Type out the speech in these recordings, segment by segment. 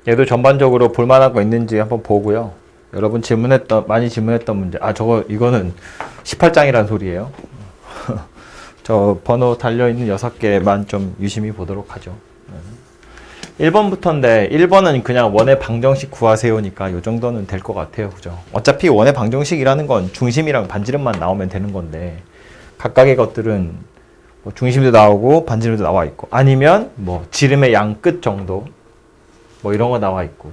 얘도 전반적으로 볼만한 거 있는지 한번 보고요. 여러분 많이 질문했던 문제. 이거는 18장이라는 소리예요. 저 번호 달려있는 6개만 좀 유심히 보도록 하죠. 1번부터인데 1번은 그냥 원의 방정식 구하세요니까 이 정도는 될 것 같아요. 그죠? 어차피 원의 방정식이라는 건 중심이랑 반지름만 나오면 되는 건데 각각의 것들은 뭐 중심도 나오고 반지름도 나와 있고 아니면 뭐 지름의 양 끝 정도 뭐 이런 거 나와 있고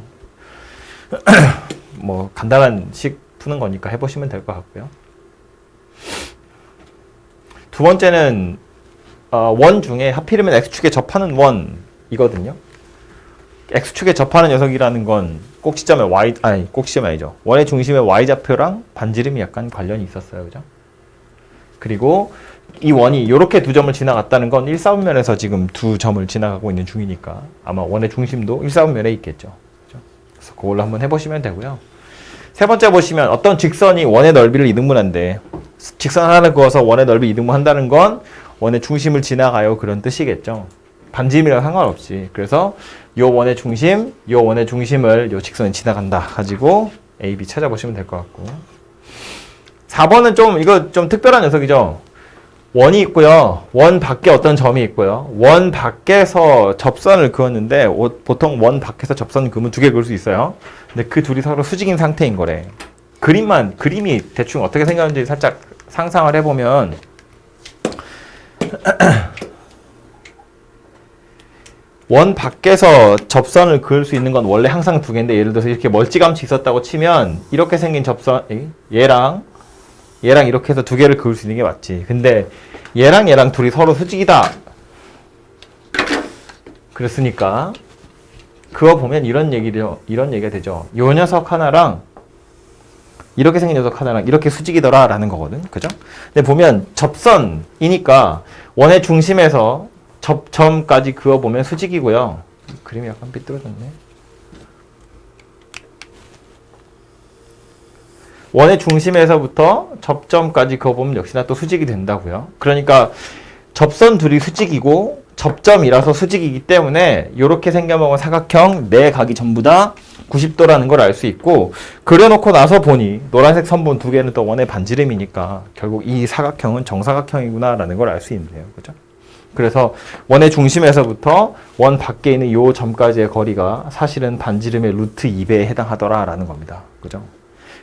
뭐 간단한 식 푸는 거니까 해보시면 될 것 같고요. 두 번째는 원 중에 하필이면 x축에 접하는 원이거든요. x축에 접하는 녀석이라는 건 꼭지점이 아니죠. 원의 중심의 y좌표랑 반지름이 약간 관련이 있었어요. 그죠? 그리고 이 원이 이렇게 두 점을 지나갔다는 건 1사분면에서 지금 두 점을 지나가고 있는 중이니까 아마 원의 중심도 1사분면에 있겠죠. 그죠? 그래서 그걸로 한번 해보시면 되고요. 세 번째 보시면 어떤 직선이 원의 넓이를 이등분한데 직선 하나를 그어서 원의 넓이 이등분한다는 건 원의 중심을 지나가요. 그런 뜻이겠죠. 반지름이랑 상관없이. 그래서 요 원의 중심을 요 직선이 지나간다 가지고 A, B 찾아보시면 될 것 같고 4번은 이거 좀 특별한 녀석이죠. 원이 있고요. 원 밖에 어떤 점이 있고요. 원 밖에서 접선을 그었는데 보통 원 밖에서 접선 그으면 두 개 그을 수 있어요. 근데 그 둘이 서로 수직인 상태인 거래. 그림이 대충 어떻게 생겼는지 살짝 상상을 해보면 원 밖에서 접선을 그을 수 있는 건 원래 항상 두 개인데 예를 들어서 이렇게 멀찌감치 있었다고 치면 이렇게 생긴 접선 얘랑 이렇게 해서 두 개를 그을 수 있는 게 맞지. 근데 얘랑 둘이 서로 수직이다. 그랬으니까 그거 보면 이런 얘기가 되죠. 요 녀석 하나랑 이렇게 생긴 녀석 하나랑 이렇게 수직이더라 라는 거거든. 그죠? 근데 보면 접선이니까 원의 중심에서 접점까지 그어보면 수직이고요. 그림이 약간 삐뚤어졌네. 원의 중심에서부터 접점까지 그어보면 역시나 또 수직이 된다고요. 그러니까 접선 둘이 수직이고 접점이라서 수직이기 때문에 이렇게 생겨먹은 사각형 네 각이 전부 다 90도라는 걸 알 수 있고 그려놓고 나서 보니 노란색 선분 두 개는 또 원의 반지름이니까 결국 이 사각형은 정사각형이구나 라는 걸 알 수 있네요. 그죠? 그래서 원의 중심에서부터 원 밖에 있는 이 점까지의 거리가 사실은 반지름의 루트 2배에 해당하더라 라는 겁니다. 그죠?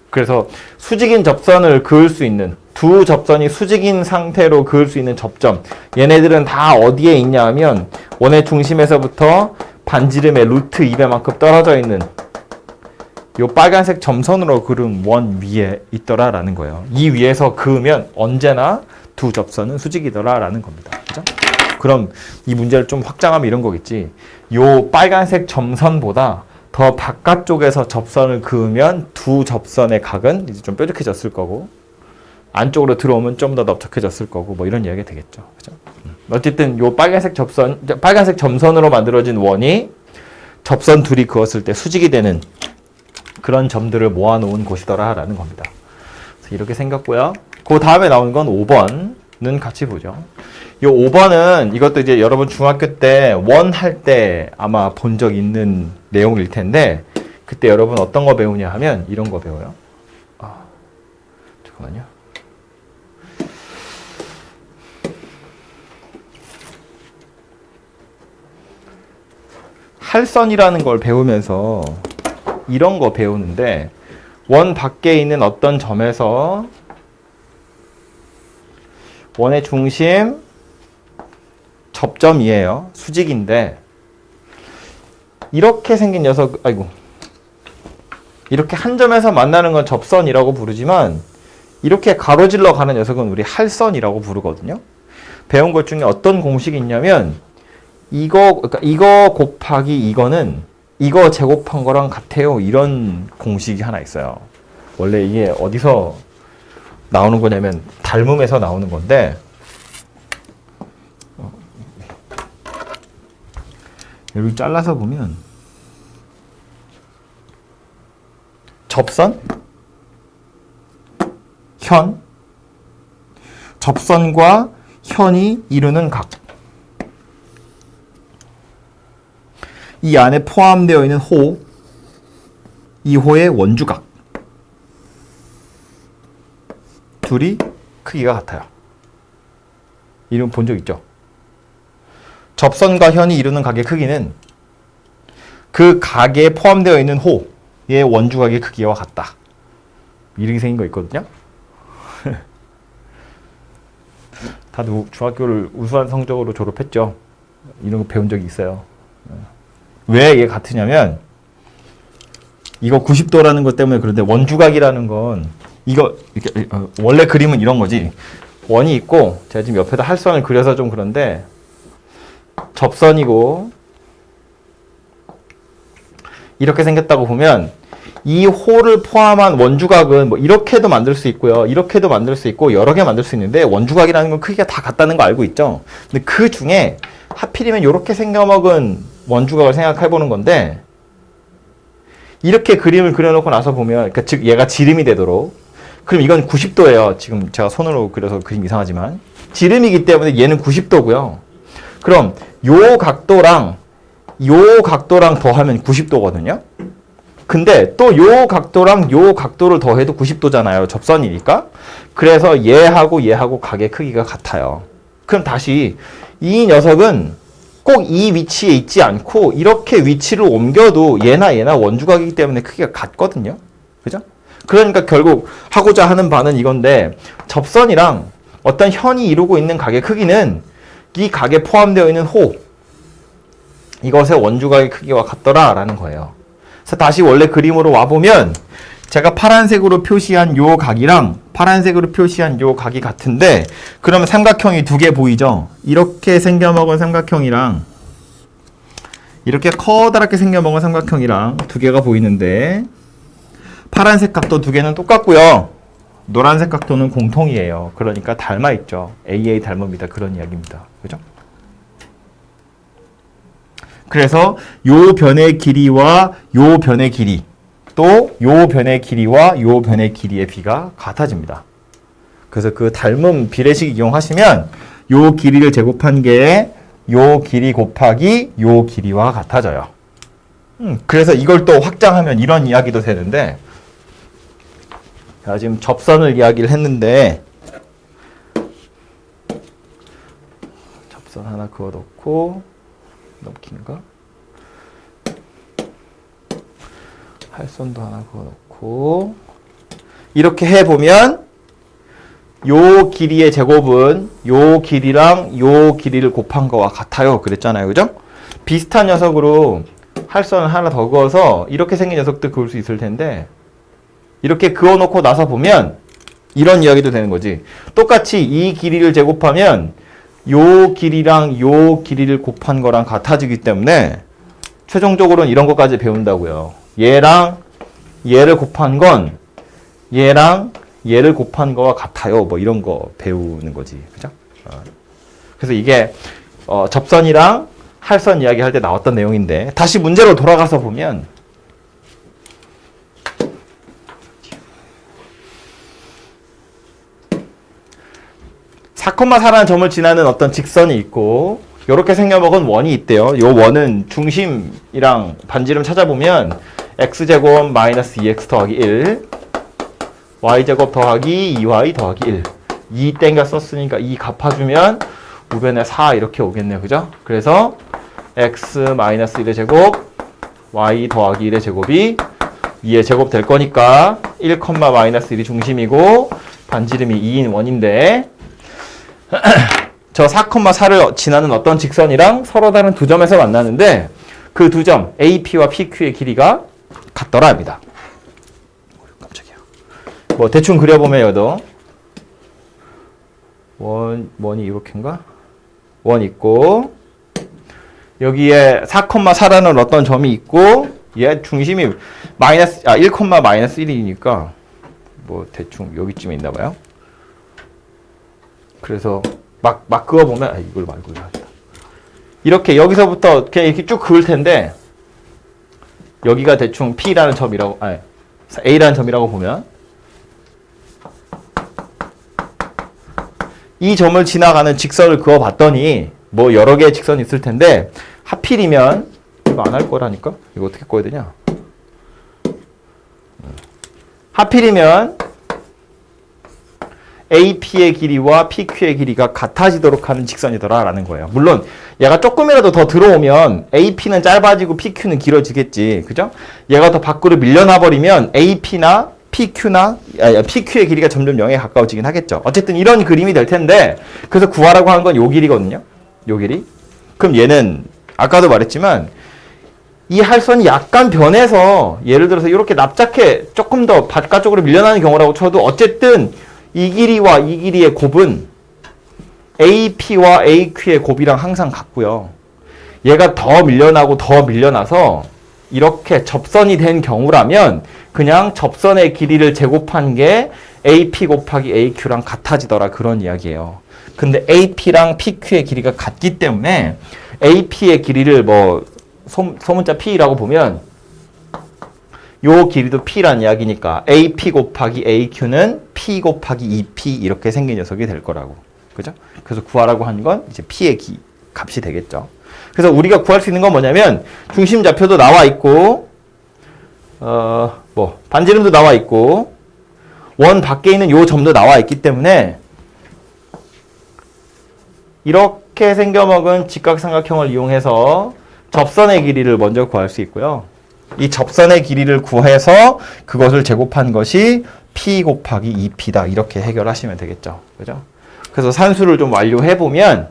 그래서 수직인 접선을 그을 수 있는 두 접선이 수직인 상태로 그을 수 있는 접점 얘네들은 다 어디에 있냐 하면 원의 중심에서부터 반지름의 루트 2배만큼 떨어져 있는 요 빨간색 점선으로 그은 원 위에 있더라 라는 거예요. 이 위에서 그으면 언제나 두 접선은 수직이더라 라는 겁니다. 그죠? 그럼 이 문제를 좀 확장하면 이런 거겠지. 요 빨간색 점선보다 더 바깥쪽에서 접선을 그으면 두 접선의 각은 이제 좀 뾰족해졌을 거고 안쪽으로 들어오면 좀 더 넓적해졌을 거고 뭐 이런 이야기가 되겠죠. 그죠? 어쨌든 요 빨간색 점선으로 만들어진 원이 접선 둘이 그었을 때 수직이 되는 그런 점들을 모아놓은 곳이더라 라는 겁니다. 그래서 이렇게 생겼고요. 그 다음에 나오는 건 5번은 같이 보죠. 요 5번은 이것도 이제 여러분 중학교 때 원 할 때 아마 본 적 있는 내용일 텐데 그때 여러분 어떤 거 배우냐 하면 이런 거 배워요. 잠깐만요. 할선이라는 걸 배우면서 이런 거 배우는데 원 밖에 있는 어떤 점에서 원의 중심 접점이에요. 수직인데 이렇게 생긴 녀석 이렇게 한 점에서 만나는 건 접선이라고 부르지만 이렇게 가로질러 가는 녀석은 우리 할선이라고 부르거든요. 배운 것 중에 어떤 공식이 있냐면 이거 곱하기 이거는 이거 제곱한 거랑 같아요. 이런 공식이 하나 있어요. 원래 이게 어디서 나오는 거냐면 닮음에서 나오는 건데 여기 잘라서 보면 접선, 현, 접선과 현이 이루는 각 이 안에 포함되어 있는 호, 이 호의 원주각 둘이 크기가 같아요. 이름 본 적 있죠? 접선과 현이 이루는 각의 크기는 그 각에 포함되어 있는 호의 원주각의 크기와 같다. 이렇게 생긴 거 있거든요. 다들 중학교를 우수한 성적으로 졸업했죠. 이런 거 배운 적이 있어요. 왜 이게 같으냐면 이거 90도라는 것 때문에 그런데 원주각이라는 건 이거 이렇게 원래 그림은 이런 거지. 원이 있고 제가 지금 옆에다 할선을 그려서 좀 그런데 접선이고 이렇게 생겼다고 보면 이 호를 포함한 원주각은 뭐 이렇게도 만들 수 있고요. 이렇게도 만들 수 있고 여러 개 만들 수 있는데 원주각이라는 건 크기가 다 같다는 거 알고 있죠. 근데 그 중에 하필이면 이렇게 생겨먹은 원주각을 생각해 보는 건데 이렇게 그림을 그려놓고 나서 보면 그러니까 즉 얘가 지름이 되도록 그럼 이건 90도예요. 지금 제가 손으로 그려서 그림 이상하지만 지름이기 때문에 얘는 90도고요. 그럼 요 각도랑 더하면 90도거든요. 근데 또 요 각도랑 요 각도를 더해도 90도잖아요. 접선이니까. 그래서 얘하고 각의 크기가 같아요. 그럼 다시 이 녀석은 꼭 이 위치에 있지 않고 이렇게 위치를 옮겨도 얘나 원주각이기 때문에 크기가 같거든요. 그죠? 그러니까 결국 하고자 하는 바는 이건데 접선이랑 어떤 현이 이루고 있는 각의 크기는 이 각에 포함되어 있는 호 이것의 원주각의 크기와 같더라라는 거예요. 그래서 다시 원래 그림으로 와보면 제가 파란색으로 표시한 요 각이랑 파란색으로 표시한 요 각이 같은데 그러면 삼각형이 두 개 보이죠? 이렇게 생겨먹은 삼각형이랑 이렇게 커다랗게 생겨먹은 삼각형이랑 두 개가 보이는데 파란색 각도 두 개는 똑같고요. 노란색 각도는 공통이에요. 그러니까 닮아있죠. AA 닮음이다. 그런 이야기입니다. 그죠? 그래서 요 변의 길이와 요 변의 길이 또 요 변의 길이와 요 변의 길이의 비가 같아집니다. 그래서 그 닮음 비례식 이용하시면 요 길이를 제곱한 게 요 길이 곱하기 요 길이와 같아져요. 그래서 이걸 또 확장하면 이런 이야기도 되는데 자, 지금 접선을 이야기를 했는데 접선 하나 그어놓고 넘긴가? 할선도 하나 그어놓고 이렇게 해보면 요 길이의 제곱은 요 길이랑 요 길이를 곱한 거와 같아요. 그랬잖아요. 그죠? 비슷한 녀석으로 할선을 하나 더 그어서 이렇게 생긴 녀석도 그을 수 있을 텐데 이렇게 그어놓고 나서 보면 이런 이야기도 되는 거지. 똑같이 이 길이를 제곱하면 요 길이랑 요 길이를 곱한 거랑 같아지기 때문에 최종적으로는 이런 것까지 배운다고요. 얘랑 얘를 곱한 건 얘랑 얘를 곱한 거와 같아요. 뭐 이런 거 배우는 거지. 그죠? 그래서 이게 접선이랑 할선 이야기 할 때 나왔던 내용인데 다시 문제로 돌아가서 보면 (4,4라는) 점을 지나는 어떤 직선이 있고 이렇게 생겨먹은 원이 있대요. 이 원은 중심이랑 반지름 찾아보면 x제곱 마이너스 2x 더하기 1 y제곱 더하기 2y 더하기 1 2 땡겨 썼으니까 2 갚아주면 우변에 4 이렇게 오겠네요. 그죠? 그래서 x 마이너스 1의 제곱 y 더하기 1의 제곱이 2의 제곱 될 거니까 1, 마이너스 1이 중심이고 반지름이 2인 원인데 저 4,4를 지나는 어떤 직선이랑 서로 다른 두 점에서 만나는데 그 두 점 AP와 PQ의 길이가 같더라 합니다. 깜짝이야. 뭐 대충 그려보면 여도 원이 이렇게인가? 원 있고 여기에 4,4라는 어떤 점이 있고 얘 중심이 마이너스 1, 마이너스 1이니까 뭐 대충 여기쯤에 있나 봐요. 그래서 막 그어보면 이걸 말고 해야겠다. 이렇게 여기서부터 그냥 이렇게 쭉 그을 텐데 여기가 대충 P라는 점이라고 A라는 점이라고 보면 이 점을 지나가는 직선을 그어봤더니 뭐 여러 개의 직선이 있을 텐데 하필이면 이거 안 할 거라니까? 이거 어떻게 꺼야 되냐? 하필이면 AP의 길이와 PQ의 길이가 같아지도록 하는 직선이더라 라는 거예요. 물론 얘가 조금이라도 더 들어오면 AP는 짧아지고 PQ는 길어지겠지. 그죠? 얘가 더 밖으로 밀려나 버리면 AP나 PQ의 길이가 점점 0에 가까워지긴 하겠죠. 어쨌든 이런 그림이 될 텐데, 그래서 구하라고 하는 건 요 길이거든요. 요 길이. 그럼 얘는 아까도 말했지만 이 할선이 약간 변해서 예를 들어서 이렇게 납작해 조금 더 바깥쪽으로 밀려나는 경우라고 쳐도 어쨌든 이 길이와 이 길이의 곱은 AP와 AQ의 곱이랑 항상 같고요. 얘가 더 밀려나서 이렇게 접선이 된 경우라면 그냥 접선의 길이를 제곱한 게 AP 곱하기 AQ랑 같아지더라 그런 이야기예요. 근데 AP랑 PQ의 길이가 같기 때문에 AP의 길이를 뭐 소문자 P라고 보면 요 길이도 P란 이야기니까 AP 곱하기 AQ는 P 곱하기 2P 이렇게 생긴 녀석이 될 거라고. 그죠? 그래서 구하라고 한 건 이제 P의 값이 되겠죠. 그래서 우리가 구할 수 있는 건 뭐냐면 중심 좌표도 나와 있고 반지름도 나와 있고 원 밖에 있는 요 점도 나와 있기 때문에 이렇게 생겨먹은 직각삼각형을 이용해서 접선의 길이를 먼저 구할 수 있고요. 이 접선의 길이를 구해서 그것을 제곱한 것이 P 곱하기 2P다. 이렇게 해결하시면 되겠죠. 그죠? 그래서 산수를 좀 완료해보면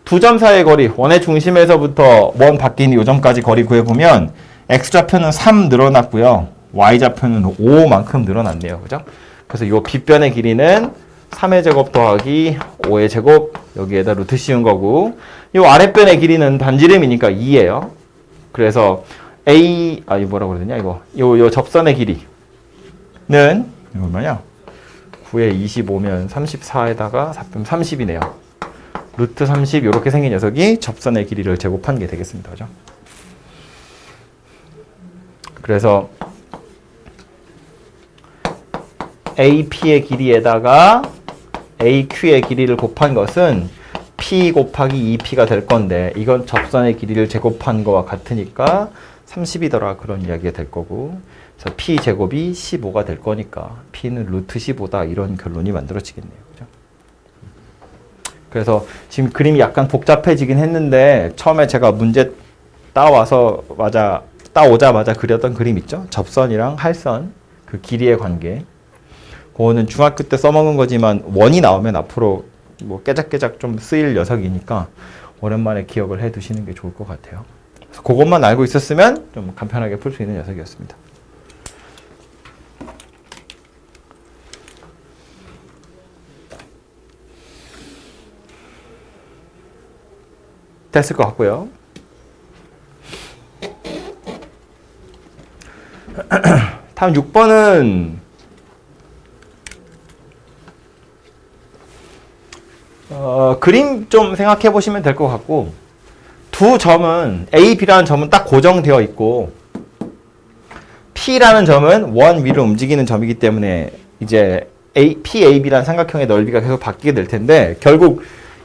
두 점 사이의 거리, 원의 중심에서부터 원 밖에 있는 요 점까지 거리 구해보면 X좌표는 3 늘어났고요. Y좌표는 5만큼 늘어났네요. 그죠? 그래서 요 빗변의 길이는 3의 제곱 더하기 5의 제곱 여기에다 루트 씌운 거고 요 아랫변의 길이는 반지름이니까 2예요. 그래서 이거 뭐라고 그러냐 이거 요 접선의 길이는 이거 얼마냐? 9에 25면 34에다가 4면 30이네요. 루트 30 이렇게 생긴 녀석이 접선의 길이를 제곱한 게 되겠습니다. 그죠? 그래서 AP의 길이에다가 AQ의 길이를 곱한 것은 P 곱하기 2P가 될 건데 이건 접선의 길이를 제곱한 거와 같으니까 30이더라 그런 이야기가 될 거고 그래서 P 제곱이 15가 될 거니까 P는 루트 15다 이런 결론이 만들어지겠네요. 그죠? 그래서 지금 그림이 약간 복잡해지긴 했는데 처음에 제가 문제 따오자마자 그렸던 그림 있죠? 접선이랑 할선 그 길이의 관계 그거는 중학교 때 써먹은 거지만 원이 나오면 앞으로 뭐 깨작깨작 좀 쓰일 녀석이니까 오랜만에 기억을 해 두시는 게 좋을 것 같아요. 그래서 그것만 알고 있었으면 좀 간편하게 풀 수 있는 녀석이었습니다. 됐을 것 같고요. 다음 6번은 그림 좀 생각해 보시면 될 것 같고 두 점은 A, B라는 점은 딱 고정되어 있고 P라는 점은 원 위로 움직이는 점이기 때문에 이제 P, A, B라는 삼각형의 넓이가 계속 바뀌게 될 텐데 결국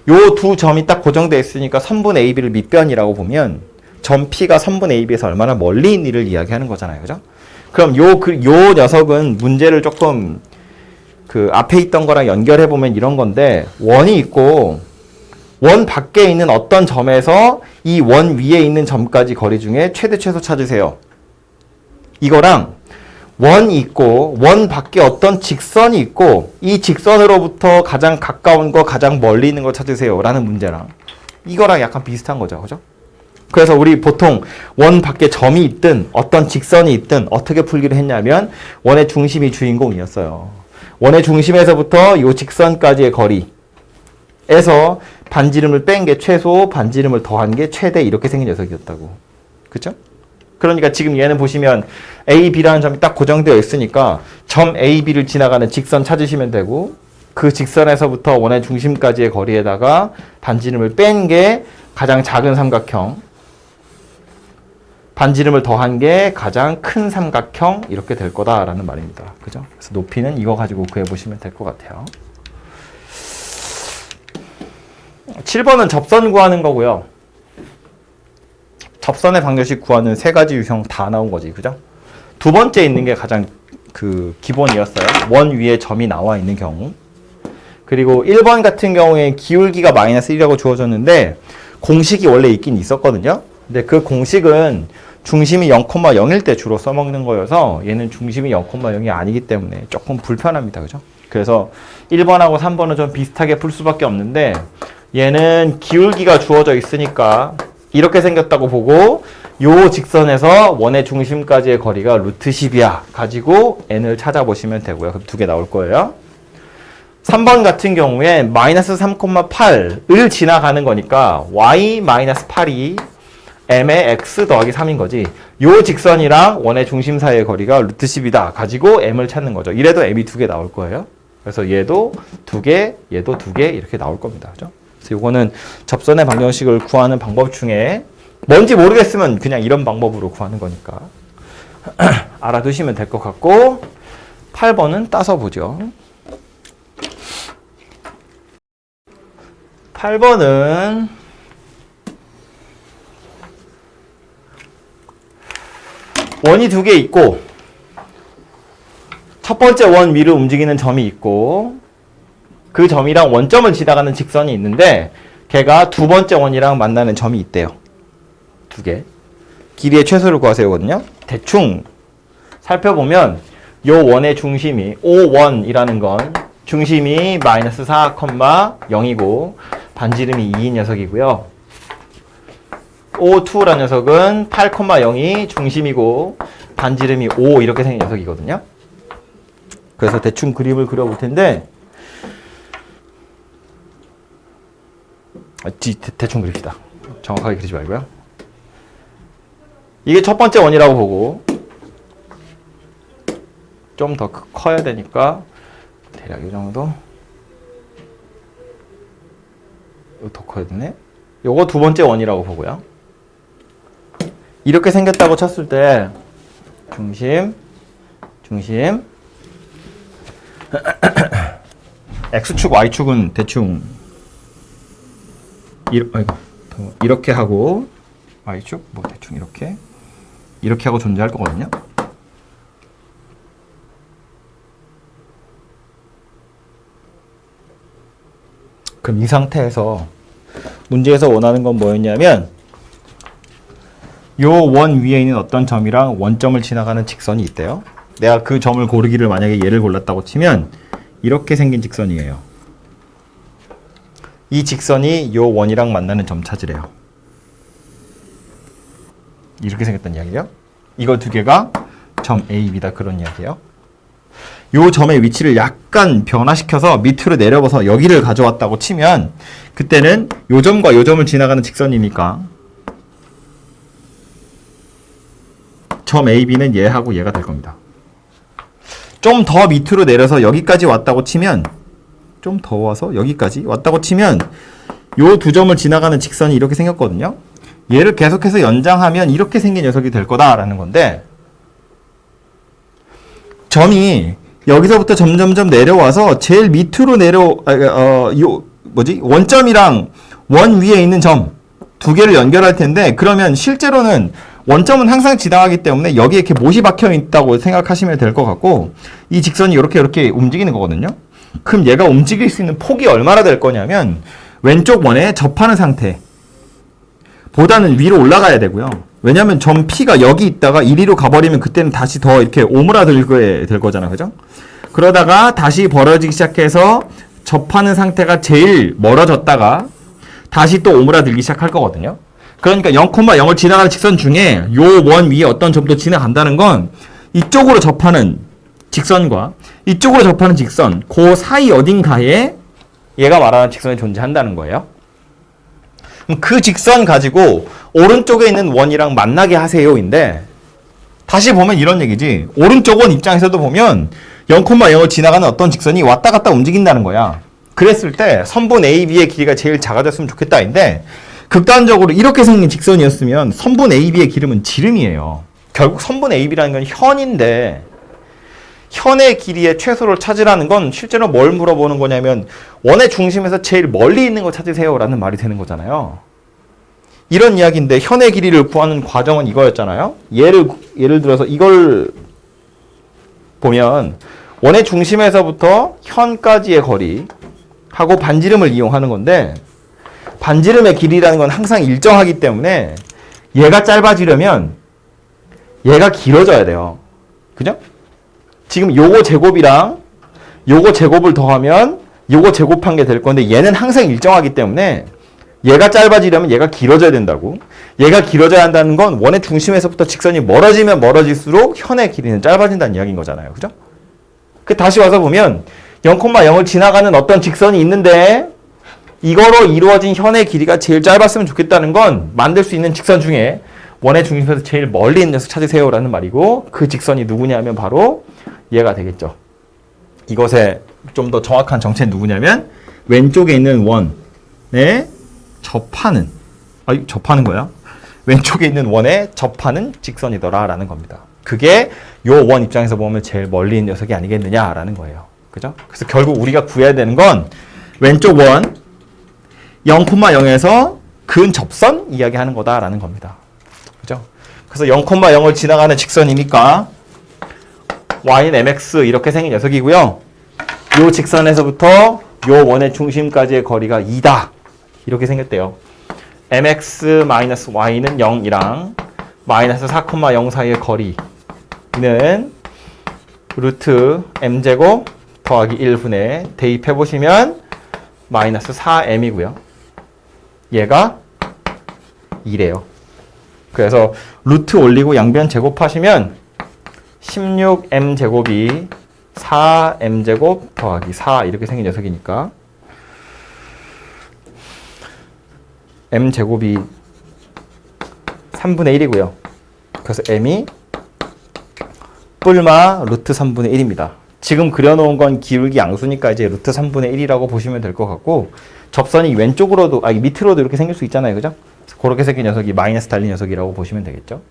요 두 점이 딱 고정되어 있으니까 선분 AB를 밑변이라고 보면 점 P가 선분 AB에서 얼마나 멀리 있는지를 이야기하는 거잖아요. 그죠? 그럼 요 녀석은 문제를 조금 그 앞에 있던 거랑 연결해 보면 이런 건데 원이 있고 원 밖에 있는 어떤 점에서 이 원 위에 있는 점까지 거리 중에 최대 최소 찾으세요. 이거랑 원이 있고 원 밖에 어떤 직선이 있고 이 직선으로부터 가장 가까운 거 가장 멀리 있는 거 찾으세요 라는 문제랑 이거랑 약간 비슷한 거죠. 그죠? 그래서 우리 보통 원 밖에 점이 있든 어떤 직선이 있든 어떻게 풀기를 했냐면 원의 중심이 주인공이었어요. 원의 중심에서부터 이 직선까지의 거리에서 반지름을 뺀 게 최소, 반지름을 더한 게 최대 이렇게 생긴 녀석이었다고. 그쵸? 그러니까 지금 얘는 보시면 A, B라는 점이 딱 고정되어 있으니까 점 A, B를 지나가는 직선 찾으시면 되고 그 직선에서부터 원의 중심까지의 거리에다가 반지름을 뺀 게 가장 작은 삼각형 반지름을 더한 게 가장 큰 삼각형 이렇게 될 거다라는 말입니다. 그죠? 그래서 높이는 이거 가지고 구해보시면 될 것 같아요. 7번은 접선 구하는 거고요. 접선의 방정식 구하는 세 가지 유형 다 나온 거지, 그죠? 두 번째 있는 게 가장 그 기본이었어요. 원 위에 점이 나와 있는 경우. 그리고 1번 같은 경우에 기울기가 마이너스 1이라고 주어졌는데 공식이 원래 있긴 있었거든요. 근데 그 공식은 중심이 0,0일 때 주로 써먹는 거여서 얘는 중심이 0,0이 아니기 때문에 조금 불편합니다. 그죠? 그래서 1번하고 3번은 좀 비슷하게 풀 수밖에 없는데 얘는 기울기가 주어져 있으니까 이렇게 생겼다고 보고 요 직선에서 원의 중심까지의 거리가 루트 10이야 가지고 n을 찾아보시면 되고요. 그럼 두 개 나올 거예요. 3번 같은 경우에 마이너스 3,8을 지나가는 거니까 y-8이 m의 x 더하기 3인 거지. 요 직선이랑 원의 중심 사이의 거리가 루트 10이다 가지고 m을 찾는 거죠. 이래도 m이 두 개 나올 거예요. 그래서 얘도 두 개, 얘도 두 개 이렇게 나올 겁니다. 그죠? 그래서 요거는 접선의 방정식을 구하는 방법 중에 뭔지 모르겠으면 그냥 이런 방법으로 구하는 거니까 알아두시면 될 것 같고 8번은 따서 보죠. 8번은 원이 두 개 있고 첫 번째 원 위를 움직이는 점이 있고 그 점이랑 원점을 지나가는 직선이 있는데 걔가 두 번째 원이랑 만나는 점이 있대요. 두 개. 길이의 최소를 구하세요거든요. 대충 살펴보면 요 원의 중심이 O1이라는 건 중심이 마이너스 4,0이고 반지름이 2인 녀석이고요. O2라는 녀석은 8,0이 중심이고 반지름이 5 이렇게 생긴 녀석이거든요. 그래서 대충 그림을 그려볼 텐데 대충 그립시다. 정확하게 그리지 말고요. 이게 첫 번째 원이라고 보고 좀 더 커야 되니까 대략 이 정도 더 커야 되네. 요거 두 번째 원이라고 보고요. 이렇게 생겼다고 쳤을 때 중심 X축, Y축은 대충 이렇게 하고 Y축 뭐 대충 이렇게 하고 존재할 거거든요. 그럼 이 상태에서 문제에서 원하는 건 뭐였냐면 요 원 위에 있는 어떤 점이랑 원점을 지나가는 직선이 있대요. 내가 그 점을 고르기를 만약에 얘를 골랐다고 치면 이렇게 생긴 직선이에요. 이 직선이 요 원이랑 만나는 점 찾으래요. 이렇게 생겼단 이야기예요. 이거 두 개가 점 A, B다 그런 이야기예요. 요 점의 위치를 약간 변화시켜서 밑으로 내려봐서 여기를 가져왔다고 치면 그때는 요 점과 요 점을 지나가는 직선이니까 점 A, B는 얘하고 얘가 될 겁니다. 좀 더 밑으로 내려서 여기까지 왔다고 치면 좀 더 와서 여기까지 왔다고 치면 요 두 점을 지나가는 직선이 이렇게 생겼거든요. 얘를 계속해서 연장하면 이렇게 생긴 녀석이 될 거다라는 건데 점이 여기서부터 점점점 내려와서 제일 밑으로 원점이랑 원 위에 있는 점 두 개를 연결할 텐데 그러면 실제로는 원점은 항상 지나가기 때문에 여기에 이렇게 못이 박혀 있다고 생각하시면 될 것 같고 이 직선이 이렇게 움직이는 거거든요. 그럼 얘가 움직일 수 있는 폭이 얼마나 될 거냐면 왼쪽 원에 접하는 상태 보다는 위로 올라가야 되고요. 왜냐면 점 P가 여기 있다가 이리로 가버리면 그때는 다시 더 이렇게 오므라들게 될 거잖아. 그죠? 그러다가 다시 벌어지기 시작해서 접하는 상태가 제일 멀어졌다가 다시 또 오므라들기 시작할 거거든요. 그러니까 0,0을 지나가는 직선 중에 요 원 위에 어떤 점도 지나간다는 건 이쪽으로 접하는 직선과 이쪽으로 접하는 직선 그 사이 어딘가에 얘가 말하는 직선이 존재한다는 거예요. 그럼 그 직선 가지고 오른쪽에 있는 원이랑 만나게 하세요인데 다시 보면 이런 얘기지. 오른쪽 원 입장에서도 보면 0,0을 지나가는 어떤 직선이 왔다 갔다 움직인다는 거야. 그랬을 때 선분 AB의 길이가 제일 작아졌으면 좋겠다인데 극단적으로 이렇게 생긴 직선이었으면 선분 AB의 기름은 지름이에요. 결국 선분 AB라는 건 현인데 현의 길이의 최소를 찾으라는 건 실제로 뭘 물어보는 거냐면 원의 중심에서 제일 멀리 있는 거 찾으세요 라는 말이 되는 거잖아요. 이런 이야기인데 현의 길이를 구하는 과정은 이거였잖아요. 예를 들어서 이걸 보면 원의 중심에서부터 현까지의 거리 하고 반지름을 이용하는 건데 반지름의 길이라는 건 항상 일정하기 때문에 얘가 짧아지려면 얘가 길어져야 돼요. 그죠? 지금 요거 제곱이랑 요거 제곱을 더하면 요거 제곱한 게 될 건데 얘는 항상 일정하기 때문에 얘가 짧아지려면 얘가 길어져야 된다고. 얘가 길어져야 한다는 건 원의 중심에서부터 직선이 멀어지면 멀어질수록 현의 길이는 짧아진다는 이야기인 거잖아요. 그죠? 다시 와서 보면 0,0을 지나가는 어떤 직선이 있는데 이거로 이루어진 현의 길이가 제일 짧았으면 좋겠다는 건 만들 수 있는 직선 중에 원의 중심에서 제일 멀리 있는 녀석 찾으세요 라는 말이고 그 직선이 누구냐면 바로 얘가 되겠죠. 이것의 좀 더 정확한 정체는 누구냐면 왼쪽에 있는 원에 접하는 거야. 왼쪽에 있는 원에 접하는 직선이더라 라는 겁니다. 그게 요 원 입장에서 보면 제일 멀리 있는 녀석이 아니겠느냐라는 거예요. 그죠? 그래서 결국 우리가 구해야 되는 건 왼쪽 원 0,0에서 근접선 이야기하는 거다라는 겁니다. 그죠? 그래서 0,0을 지나가는 직선이니까 y는 mx 이렇게 생긴 녀석이고요. 요 직선에서부터 요 원의 중심까지의 거리가 2다. 이렇게 생겼대요. mx-y는 0이랑 마이너스 4,0 사이의 거리는 루트 m제곱 더하기 1분의 대입해보시면 마이너스 4m이고요. 얘가 2래요. 그래서 루트 올리고 양변 제곱하시면 16m제곱이 4m제곱 더하기 4 이렇게 생긴 녀석이니까 m제곱이 3분의 1이고요. 그래서 m이 뿔마 루트 3분의 1입니다. 지금 그려놓은 건 기울기 양수니까 이제 루트 3분의 1이라고 보시면 될 것 같고 접선이 왼쪽으로도 밑으로도 이렇게 생길 수 있잖아요. 그죠? 그렇게 생긴 녀석이 마이너스 달린 녀석이라고 보시면 되겠죠.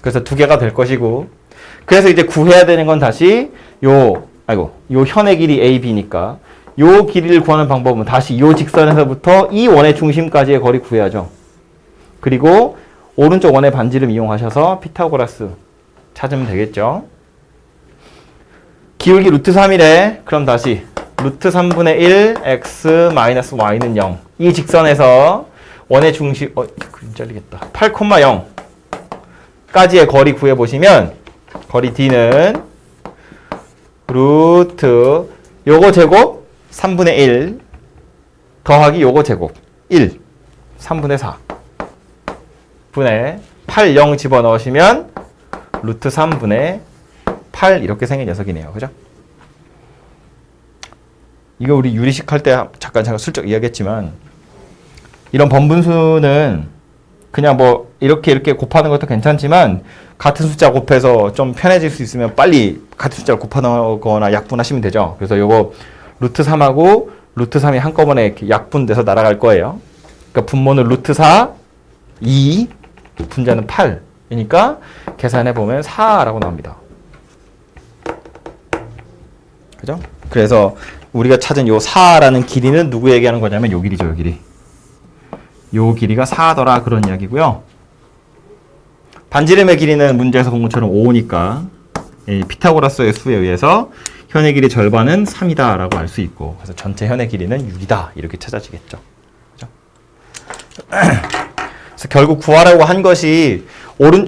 그래서 두 개가 될 것이고 그래서 이제 구해야 되는 건 다시 요 현의 길이 AB니까 요 길이를 구하는 방법은 다시 요 직선에서부터 이 원의 중심까지의 거리 구해야죠. 그리고 오른쪽 원의 반지름 이용하셔서 피타고라스 찾으면 되겠죠. 기울기 루트 3이래. 그럼 다시 루트 3분의 1 x 마이너스 y는 0. 이 직선에서 원의 중심 그림 잘리겠다. 8,0 까지의 거리 구해보시면 거리 d는 루트 요거 제곱 3분의 1 더하기 요거 제곱 1 3분의 4 분의 8, 0 집어넣으시면 루트 3분의 8 이렇게 생긴 녀석이네요. 그죠? 이거 우리 유리식 할 때 잠깐 제가 슬쩍 이야기했지만 이런 번분수는 그냥 뭐 이렇게 곱하는 것도 괜찮지만 같은 숫자 곱해서 좀 편해질 수 있으면 빨리 같은 숫자를 곱하거나 약분하시면 되죠. 그래서 요거 루트 3하고 루트 3이 한꺼번에 이렇게 약분돼서 날아갈 거예요. 그러니까 분모는 루트 4, 2, 분자는 8이니까 계산해보면 4라고 나옵니다. 그죠? 그래서 우리가 찾은 요 4라는 길이는 누구 얘기하는 거냐면 요 길이죠, 요 길이. 요 길이가 4더라 그런 이야기고요. 반지름의 길이는 문제에서 본 것처럼 5니까 피타고라스의 수에 의해서 현의 길이 절반은 3이다 라고 알 수 있고 그래서 전체 현의 길이는 6이다 이렇게 찾아지겠죠. 그죠? 그래서 결국 구하라고 한 것이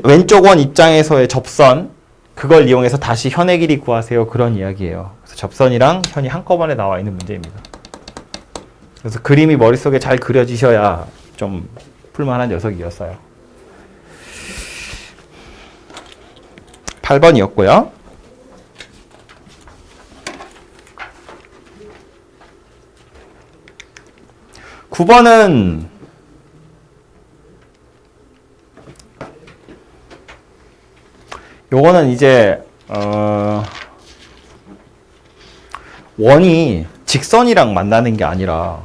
왼쪽 원 입장에서의 접선 그걸 이용해서 다시 현의 길이 구하세요 그런 이야기예요. 그래서 접선이랑 현이 한꺼번에 나와 있는 문제입니다. 그래서 그림이 머릿속에 잘 그려지셔야 좀 풀만한 녀석이었어요. 8번이었고요. 9번은 요거는 이제 원이 직선이랑 만나는 게 아니라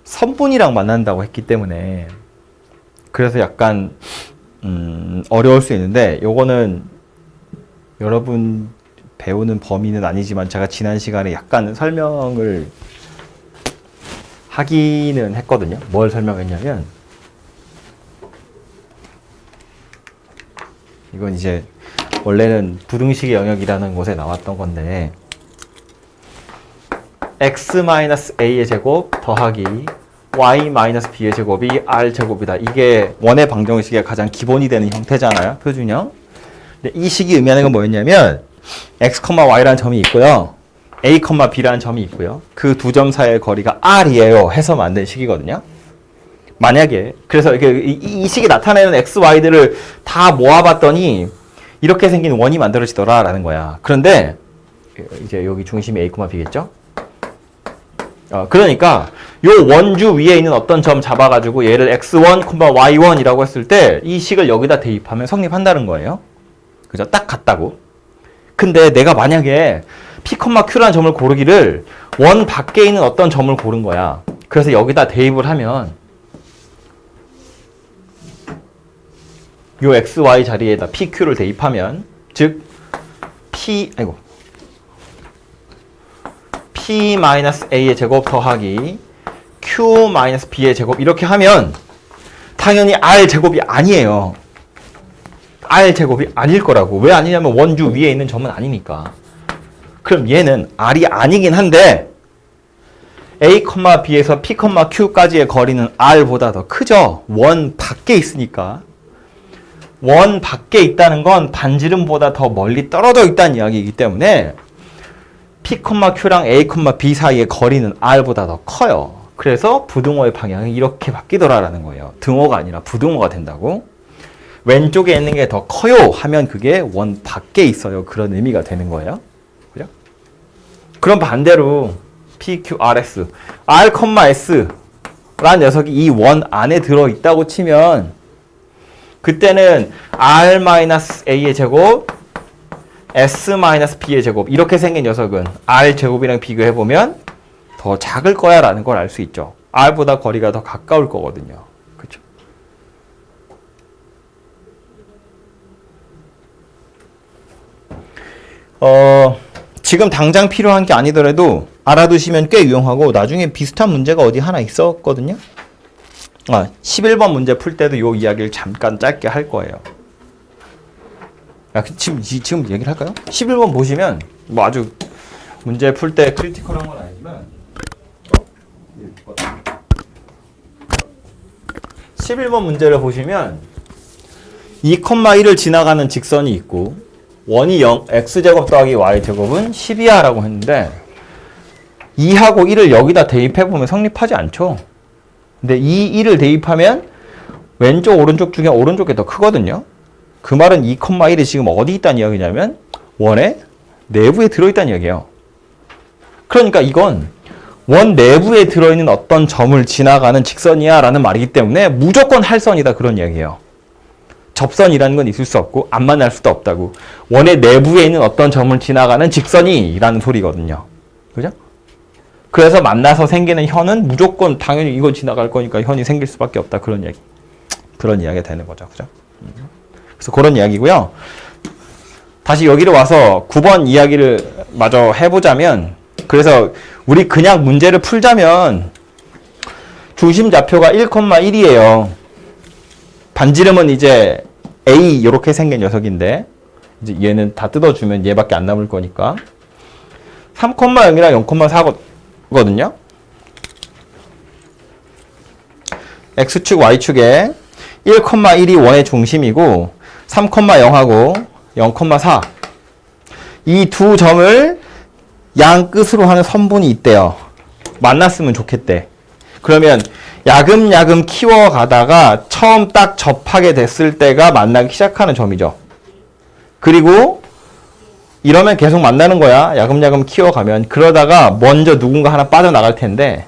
선분이랑 만난다고 했기 때문에 그래서 약간 어려울 수 있는데 요거는 여러분 배우는 범위는 아니지만 제가 지난 시간에 약간 설명을 하기는 했거든요. 뭘 설명했냐면 이건 이제 원래는 부등식의 영역이라는 곳에 나왔던 건데 x-a의 제곱 더하기 y-b의 제곱이 r제곱이다. 이게 원의 방정식의 가장 기본이 되는 형태잖아요. 표준형. 근데 이 식이 의미하는 건 뭐였냐면 x, y라는 점이 있고요. a, b라는 점이 있고요. 그 두 점 사이의 거리가 r이에요. 해서 만든 식이거든요. 만약에 그래서 이 식이 나타내는 x, y들을 다 모아봤더니 이렇게 생긴 원이 만들어지더라라는 거야. 그런데 이제 여기 중심이 a, b겠죠? 그러니까 요 원주 위에 있는 어떤 점 잡아가지고 얘를 x1, y1이라고 했을 때 이 식을 여기다 대입하면 성립한다는 거예요. 그죠? 딱 같다고. 근데 내가 만약에 p, q라는 점을 고르기를 원 밖에 있는 어떤 점을 고른 거야. 그래서 여기다 대입을 하면 요 x, y 자리에다 p, q를 대입하면 즉 p-a의 제곱 더하기 q-b의 제곱 이렇게 하면 당연히 r제곱이 아니에요. r제곱이 아닐 거라고. 왜 아니냐면 원주 위에 있는 점은 아니니까. 그럼 얘는 r이 아니긴 한데 a, b에서 p, q까지의 거리는 r보다 더 크죠. 원 밖에 있으니까. 원 밖에 있다는 건 반지름보다 더 멀리 떨어져 있다는 이야기이기 때문에 p, q랑 a, b 사이의 거리는 r보다 더 커요. 그래서 부등호의 방향이 이렇게 바뀌더라라는 거예요. 등호가 아니라 부등호가 된다고. 왼쪽에 있는 게 더 커요 하면 그게 원 밖에 있어요. 그런 의미가 되는 거예요. 그죠? 그럼 반대로 p, q, rs, r, s 라는 녀석이 이 원 안에 들어있다고 치면 그때는 r-a의 제곱 s-b의 제곱 이렇게 생긴 녀석은 r제곱이랑 비교해보면 더 작을 거야 라는 걸 알 수 있죠. r보다 거리가 더 가까울 거거든요. 그렇죠? 지금 당장 필요한 게 아니더라도 알아두시면 꽤 유용하고 나중에 비슷한 문제가 어디 하나 있었거든요. 11번 문제 풀 때도 요 이야기를 잠깐 짧게 할 거예요. 지금 얘기를 할까요? 11번 보시면 뭐 아주 문제 풀 때 크리티컬한 건 아니지만 11번 문제를 보시면 2,1을 지나가는 직선이 있고 원이 0, x제곱 더하기 y제곱은 12야 라고 했는데 2하고 1을 여기다 대입해보면 성립하지 않죠. 근데 이 1을 대입하면 왼쪽 오른쪽 중에 오른쪽이 더 크거든요. 그 말은 2,1이 지금 어디 있다는 이야기냐면 원의 내부에 들어있다는 이야기예요. 그러니까 이건 원 내부에 들어있는 어떤 점을 지나가는 직선이야 라는 말이기 때문에 무조건 할선이다 그런 이야기예요. 접선이라는 건 있을 수 없고 안 만날 수도 없다고. 원의 내부에 있는 어떤 점을 지나가는 직선이 라는 소리거든요. 그죠? 그래서 만나서 생기는 현은 무조건 당연히 이거 지나갈 거니까 현이 생길 수밖에 없다 그런 이야기. 그런 이야기가 되는 거죠. 그죠? 그래서 그런 이야기고요. 다시 여기로 와서 9번 이야기를 마저 해보자면 그래서 우리 그냥 문제를 풀자면 중심 좌표가 1,1이에요. 반지름은 이제 A 이렇게 생긴 녀석인데 이제 얘는 다 뜯어주면 얘밖에 안 남을 거니까 3,0이랑 0,4거든요. X축, Y축에 1,1이 원의 중심이고 3,0하고 0,4 이 두 점을 양 끝으로 하는 선분이 있대요. 만났으면 좋겠대. 그러면 야금야금 키워가다가 처음 딱 접하게 됐을 때가 만나기 시작하는 점이죠. 그리고 이러면 계속 만나는 거야. 야금야금 키워가면. 그러다가 먼저 누군가 하나 빠져나갈 텐데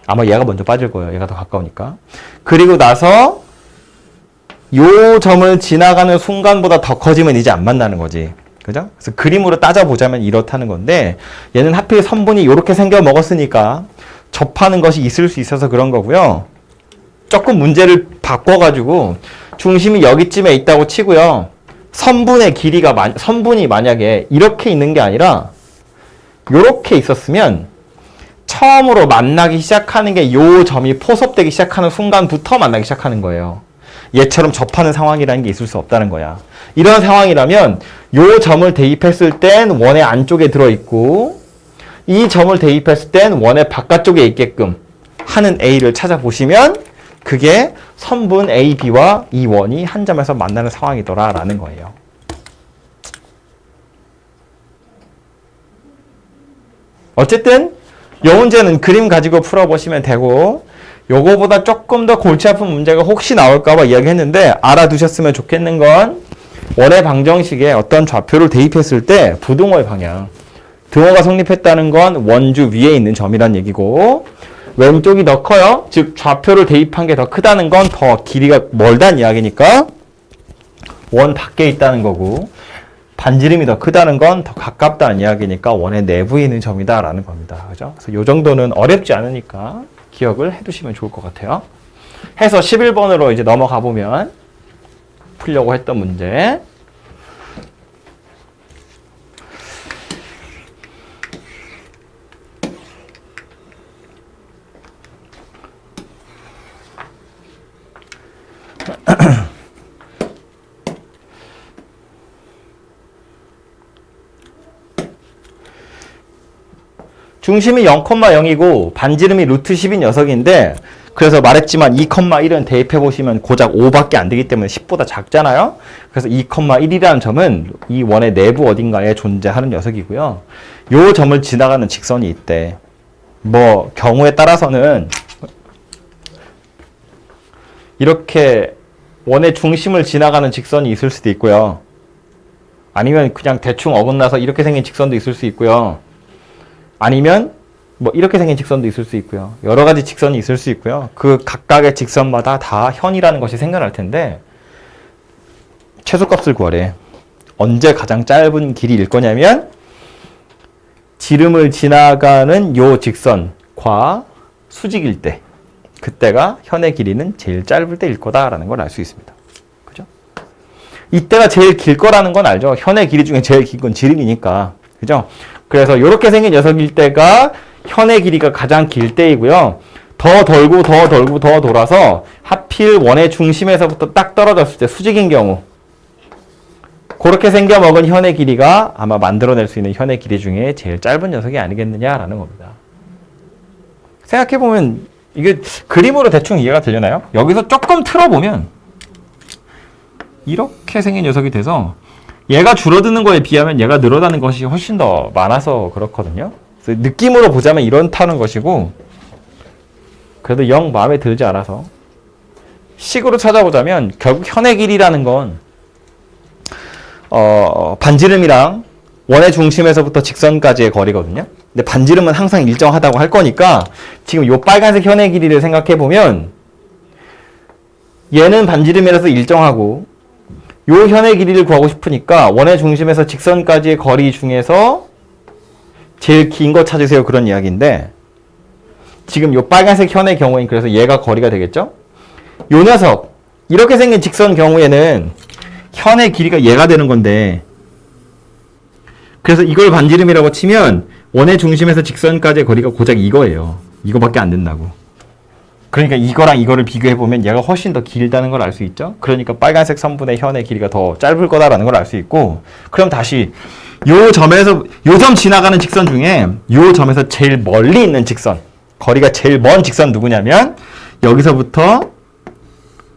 아마 얘가 먼저 빠질 거예요. 얘가 더 가까우니까. 그리고 나서 요 점을 지나가는 순간보다 더 커지면 이제 안 만나는 거지. 그죠? 그래서 그림으로 따져보자면 이렇다는 건데 얘는 하필 선분이 이렇게 생겨 먹었으니까 접하는 것이 있을 수 있어서 그런 거고요. 조금 문제를 바꿔가지고 중심이 여기쯤에 있다고 치고요. 선분의 길이가 선분이 만약에 이렇게 있는 게 아니라 이렇게 있었으면 처음으로 만나기 시작하는 게 요 점이 포섭되기 시작하는 순간부터 만나기 시작하는 거예요. 얘처럼 접하는 상황이라는 게 있을 수 없다는 거야. 이런 상황이라면 요 점을 대입했을 땐 원의 안쪽에 들어있고 이 점을 대입했을 땐 원의 바깥쪽에 있게끔 하는 A를 찾아보시면 그게 선분 A, B와 이 원이 한 점에서 만나는 상황이더라 라는 거예요. 어쨌든 요 문제는 그림 가지고 풀어보시면 되고 요거보다 조금 더 골치 아픈 문제가 혹시 나올까봐 이야기했는데 알아두셨으면 좋겠는 건 원의 방정식에 어떤 좌표를 대입했을 때 부등호의 방향 등호가 성립했다는 건 원주 위에 있는 점이란 얘기고 왼쪽이 더 커요. 즉 좌표를 대입한 게 더 크다는 건 더 길이가 멀다는 이야기니까 원 밖에 있다는 거고 반지름이 더 크다는 건 더 가깝다는 이야기니까 원의 내부에 있는 점이다라는 겁니다. 그죠? 그래서 요 정도는 어렵지 않으니까 기억을 해두시면 좋을 것 같아요. 해서 11번으로 이제 넘어가 보면 풀려고 했던 문제. 중심이 0,0이고 반지름이 루트 10인 녀석인데 그래서 말했지만 2,1은 대입해보시면 고작 5밖에 안 되기 때문에 10보다 작잖아요. 그래서 2,1이라는 점은 이 원의 내부 어딘가에 존재하는 녀석이고요. 요 점을 지나가는 직선이 있대. 뭐 경우에 따라서는 이렇게 원의 중심을 지나가는 직선이 있을 수도 있고요. 아니면 그냥 대충 어긋나서 이렇게 생긴 직선도 있을 수 있고요. 아니면 뭐 이렇게 생긴 직선도 있을 수 있고요. 여러 가지 직선이 있을 수 있고요. 그 각각의 직선마다 다 현이라는 것이 생겨날 텐데 최소값을 구하래. 언제 가장 짧은 길이일 거냐면 지름을 지나가는 요 직선과 수직일 때 그때가 현의 길이는 제일 짧을 때일 거다라는 걸 알 수 있습니다. 그죠? 이때가 제일 길 거라는 건 알죠. 현의 길이 중에 제일 긴 건 지름이니까. 그죠? 그래서 이렇게 생긴 녀석일 때가 현의 길이가 가장 길 때이고요. 더 돌고 더 돌고 더 돌아서 하필 원의 중심에서부터 딱 떨어졌을 때 수직인 경우 그렇게 생겨먹은 현의 길이가 아마 만들어낼 수 있는 현의 길이 중에 제일 짧은 녀석이 아니겠느냐라는 겁니다. 생각해보면 이게 그림으로 대충 이해가 되려나요? 여기서 조금 틀어보면 이렇게 생긴 녀석이 돼서 얘가 줄어드는 거에 비하면 얘가 늘어나는 것이 훨씬 더 많아서 그렇거든요. 그래서 느낌으로 보자면 이렇다는 것이고 그래도 영 마음에 들지 않아서 식으로 찾아보자면 결국 현의 길이라는 건 반지름이랑 원의 중심에서부터 직선까지의 거리거든요. 근데 반지름은 항상 일정하다고 할 거니까 지금 요 빨간색 현의 길이를 생각해 보면 얘는 반지름이라서 일정하고 요 현의 길이를 구하고 싶으니까 원의 중심에서 직선까지의 거리 중에서 제일 긴 거 찾으세요 그런 이야기인데 지금 요 빨간색 현의 경우엔 그래서 얘가 거리가 되겠죠? 요 녀석 이렇게 생긴 직선 경우에는 현의 길이가 얘가 되는 건데 그래서 이걸 반지름이라고 치면 원의 중심에서 직선까지의 거리가 고작 이거예요. 이거밖에 안 된다고. 그러니까 이거랑 이거를 비교해보면 얘가 훨씬 더 길다는 걸 알 수 있죠. 그러니까 빨간색 선분의 현의 길이가 더 짧을 거다라는 걸 알 수 있고 그럼 다시 요 점에서 요 점 지나가는 직선 중에 요 점에서 제일 멀리 있는 직선 거리가 제일 먼 직선 누구냐면 여기서부터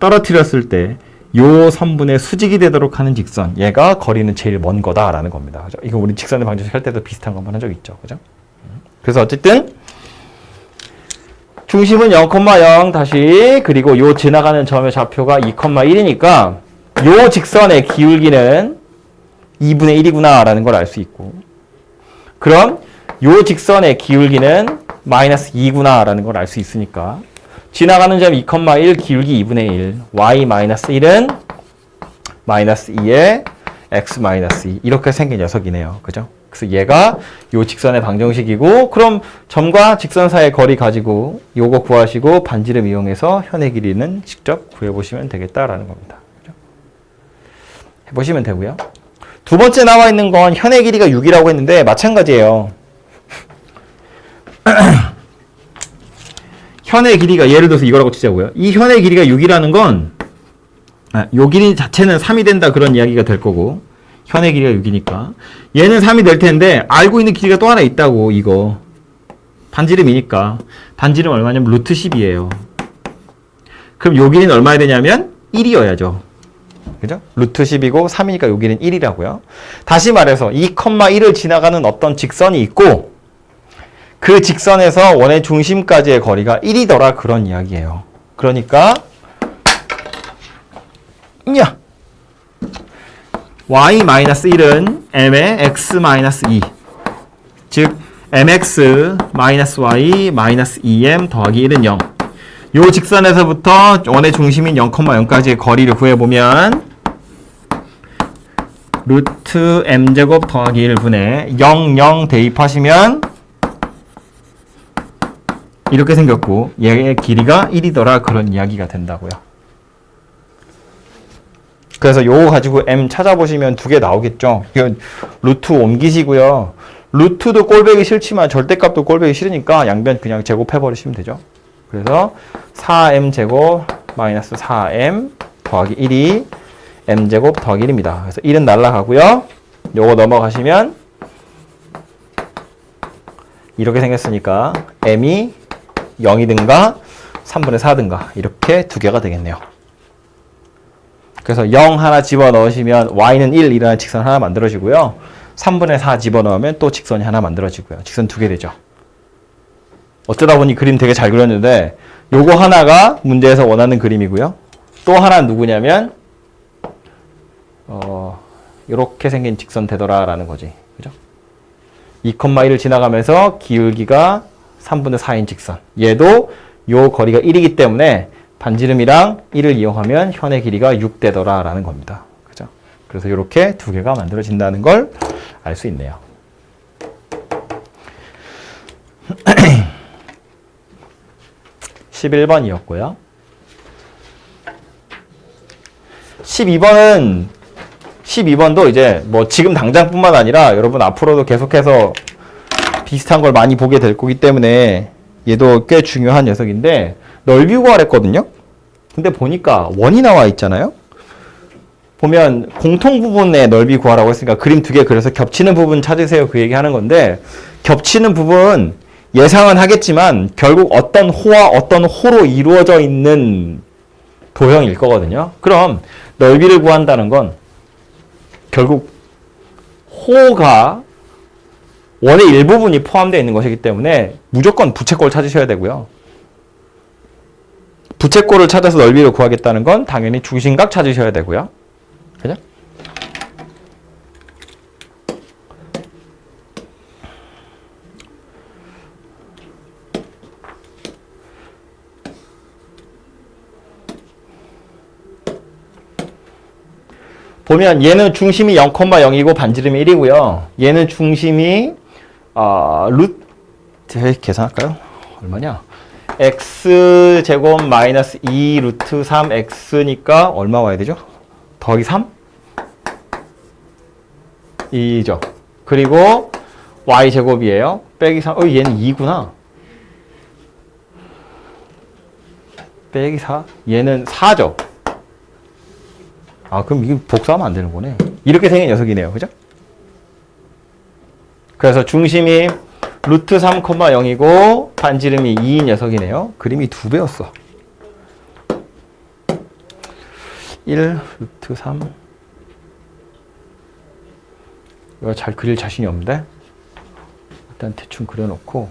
떨어뜨렸을 때 요 선분의 수직이 되도록 하는 직선 얘가 거리는 제일 먼 거다라는 겁니다. 그죠? 이거 우리 직선의 방정식 할 때도 비슷한 것만 한 적 있죠. 그죠? 그래서 어쨌든 중심은 0,0 다시 그리고 요 지나가는 점의 좌표가 2,1이니까 요 직선의 기울기는 2분의 1이구나 라는 걸 알 수 있고 그럼 요 직선의 기울기는 마이너스 2구나 라는 걸 알 수 있으니까 지나가는 점 2,1 기울기 2분의 1 y 마이너스 1은 마이너스 2에 x 마이너스 2 이렇게 생긴 녀석이네요. 그죠? 그래서 얘가 요 직선의 방정식이고 그럼 점과 직선 사이의 거리 가지고 요거 구하시고 반지름 이용해서 현의 길이는 직접 구해보시면 되겠다라는 겁니다. 그죠? 해보시면 되고요. 두 번째 나와 있는 건 현의 길이가 6이라고 했는데 마찬가지예요. 현의 길이가 예를 들어서 이거라고 치자고요. 이 현의 길이가 6이라는 건 요 길이 자체는 3이 된다 그런 이야기가 될 거고 현의 길이가 6이니까 얘는 3이 될 텐데 알고 있는 길이가 또 하나 있다고. 이거 반지름이니까 반지름 얼마냐면 루트 10이에요. 그럼 요 길이는 얼마야 되냐면 1이어야죠. 그죠? 루트 10이고 3이니까 요 길이는 1이라고요. 다시 말해서 2,1을 지나가는 어떤 직선이 있고 그 직선에서 원의 중심까지의 거리가 1이더라 그런 이야기예요. 그러니까 야 y-1은 m의 x-2 즉 mx-y-2m 더하기 1은 0. 요 직선에서부터 원의 중심인 0,0까지의 거리를 구해보면 루트 m제곱 더하기 1 분의 0, 0 대입하시면 이렇게 생겼고 얘의 길이가 1이더라 그런 이야기가 된다고요. 그래서 요거 가지고 m 찾아보시면 두 개 나오겠죠. 이건 루트 옮기시고요. 루트도 꼴보기 싫지만 절대값도 꼴보기 싫으니까 양변 그냥 제곱해버리시면 되죠. 그래서 4m 제곱 마이너스 4m 더하기 1이 m 제곱 더하기 1입니다. 그래서 1은 날라가고요. 요거 넘어가시면 이렇게 생겼으니까 m이 0이든가 3분의 4든가 이렇게 두 개가 되겠네요. 그래서 0 하나 집어넣으시면 y는 1이라는 직선 하나 만들어지고요. 3분의 4 집어넣으면 또 직선이 하나 만들어지고요. 직선 두 개 되죠. 어쩌다 보니 그림 되게 잘 그렸는데 요거 하나가 문제에서 원하는 그림이고요. 또 하나 누구냐면 이렇게 생긴 직선 되더라 라는 거지. 그죠? 2,1을 지나가면서 기울기가 3분의 4인 직선. 얘도 요 거리가 1이기 때문에 반지름이랑 1을 이용하면 현의 길이가 6 되더라 라는 겁니다. 그죠? 그래서 이렇게 두 개가 만들어진다는 걸 알 수 있네요. 11번이었고요. 12번도 이제 뭐 지금 당장뿐만 아니라 여러분 앞으로도 계속해서 비슷한 걸 많이 보게 될 거기 때문에 얘도 꽤 중요한 녀석인데 넓이 구하랬거든요. 근데 보니까 원이 나와 있잖아요. 보면 공통 부분의 넓이 구하라고 했으니까 그림 두 개 그려서 겹치는 부분 찾으세요 그 얘기 하는 건데 겹치는 부분 예상은 하겠지만 결국 어떤 호와 어떤 호로 이루어져 있는 도형일 거거든요. 그럼 넓이를 구한다는 건 결국 호가 원의 일부분이 포함되어 있는 것이기 때문에 무조건 부채꼴 찾으셔야 되고요. 부채꼴을 찾아서 넓이를 구하겠다는 건 당연히 중심각 찾으셔야 되고요. 그죠? 보면 얘는 중심이 0,0이고 반지름이 1이고요. 얘는 중심이 계산할까요? 얼마냐? x제곱 마이너스 2 루트 3x니까 얼마 와야 되죠? 더하기 3? 2죠. 그리고 y제곱이에요. 빼기 3. 얘는 2구나. 빼기 4. 얘는 4죠. 그럼 이게 복수하면 안 되는 거네. 이렇게 생긴 녀석이네요. 그죠? 그래서 중심이 루트 3,0이고 반지름이 2인 녀석이네요. 그림이 2배였어. 1 루트 3. 이거 잘 그릴 자신이 없는데 일단 대충 그려놓고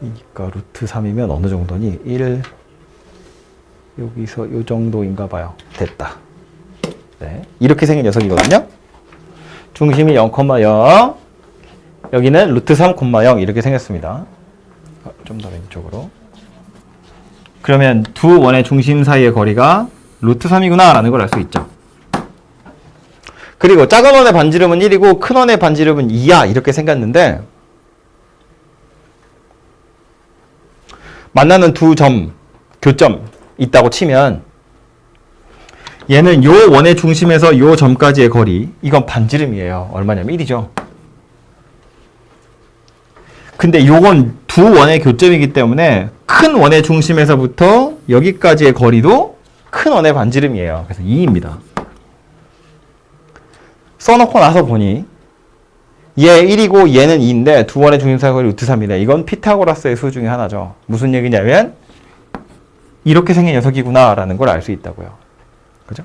이니까 루트 3이면 어느 정도니? 1 여기서 요 정도인가 봐요. 됐다. 네, 이렇게 생긴 녀석이거든요. 중심이 0,0 여기는 루트 3,0 이렇게 생겼습니다. 좀 더 왼쪽으로. 그러면 두 원의 중심 사이의 거리가 루트 3이구나 라는 걸 알 수 있죠. 그리고 작은 원의 반지름은 1이고 큰 원의 반지름은 2야 이렇게 생겼는데 만나는 두 점, 교점 있다고 치면 얘는 요 원의 중심에서 요 점까지의 거리, 이건 반지름이에요. 얼마냐면 1이죠. 근데 요건 두 원의 교점이기 때문에 큰 원의 중심에서부터 여기까지의 거리도 큰 원의 반지름이에요. 그래서 2입니다. 써놓고 나서 보니 얘 1이고 얘는 2인데 두 원의 중심 사이 거리 루트 3이네. 이건 피타고라스의 수 중에 하나죠. 무슨 얘기냐면 이렇게 생긴 녀석이구나 라는 걸 알 수 있다고요. 그죠?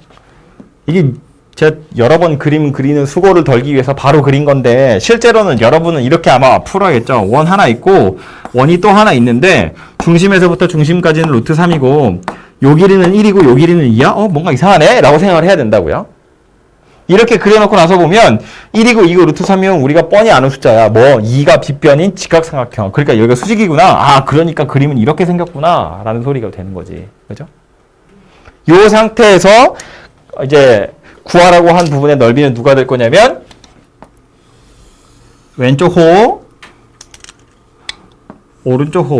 이게 제가 여러 번 그림 그리는 수고를 덜기 위해서 바로 그린 건데 실제로는 여러분은 이렇게 아마 풀어야겠죠. 원 하나 있고 원이 또 하나 있는데 중심에서부터 중심까지는 루트 3이고 요 길이는 1이고 요 길이는 2야? 뭔가 이상하네? 라고 생각을 해야 된다고요. 이렇게 그려놓고 나서 보면 1이고 2고 루트 3이면 우리가 뻔히 아는 숫자야. 2가 빗변인 직각삼각형. 그러니까 여기가 수직이구나. 그러니까 그림은 이렇게 생겼구나. 라는 소리가 되는 거지. 그죠? 요 상태에서 이제 구하라고 한 부분의 넓이는 누가 될 거냐면 왼쪽 호, 오른쪽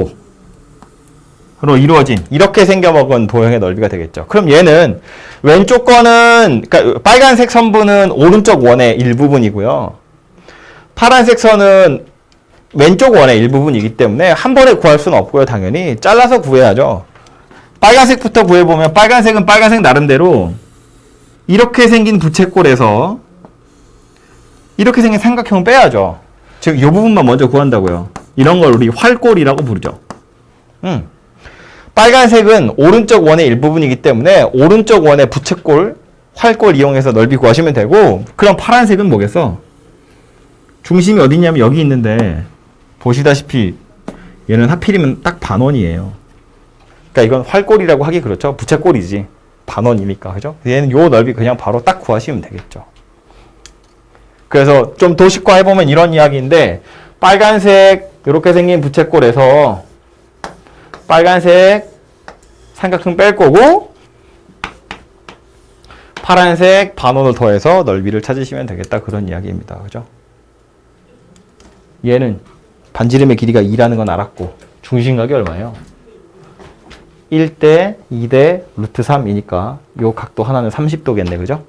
호로 이루어진 이렇게 생겨먹은 도형의 넓이가 되겠죠. 그럼 얘는 왼쪽 거는 그러니까 빨간색 선분은 오른쪽 원의 일부분이고요. 파란색 선은 왼쪽 원의 일부분이기 때문에 한 번에 구할 수는 없고요. 당연히 잘라서 구해야죠. 빨간색부터 구해보면 빨간색은 빨간색 나름대로 이렇게 생긴 부채꼴에서 이렇게 생긴 삼각형을 빼야죠. 즉, 이 부분만 먼저 구한다고요. 이런 걸 우리 활꼴이라고 부르죠. 빨간색은 오른쪽 원의 일부분이기 때문에 오른쪽 원의 부채꼴, 활꼴 이용해서 넓이 구하시면 되고, 그럼 파란색은 뭐겠어? 중심이 어디 있냐면 여기 있는데 보시다시피 얘는 하필이면 딱 반원이에요. 그러니까 이건 활꼴이라고 하기 그렇죠. 부채꼴이지. 반원이니까. 그죠? 얘는 요 넓이 그냥 바로 딱 구하시면 되겠죠. 그래서 좀 도식화 해보면 이런 이야기인데 빨간색 이렇게 생긴 부채꼴에서 빨간색 삼각형 뺄 거고 파란색 반원을 더해서 넓이를 찾으시면 되겠다. 그런 이야기입니다. 그죠? 얘는 반지름의 길이가 2라는 건 알았고 중심각이 얼마예요? 1대 2대 루트 3이니까 요 각도 하나는 30도겠네. 그죠?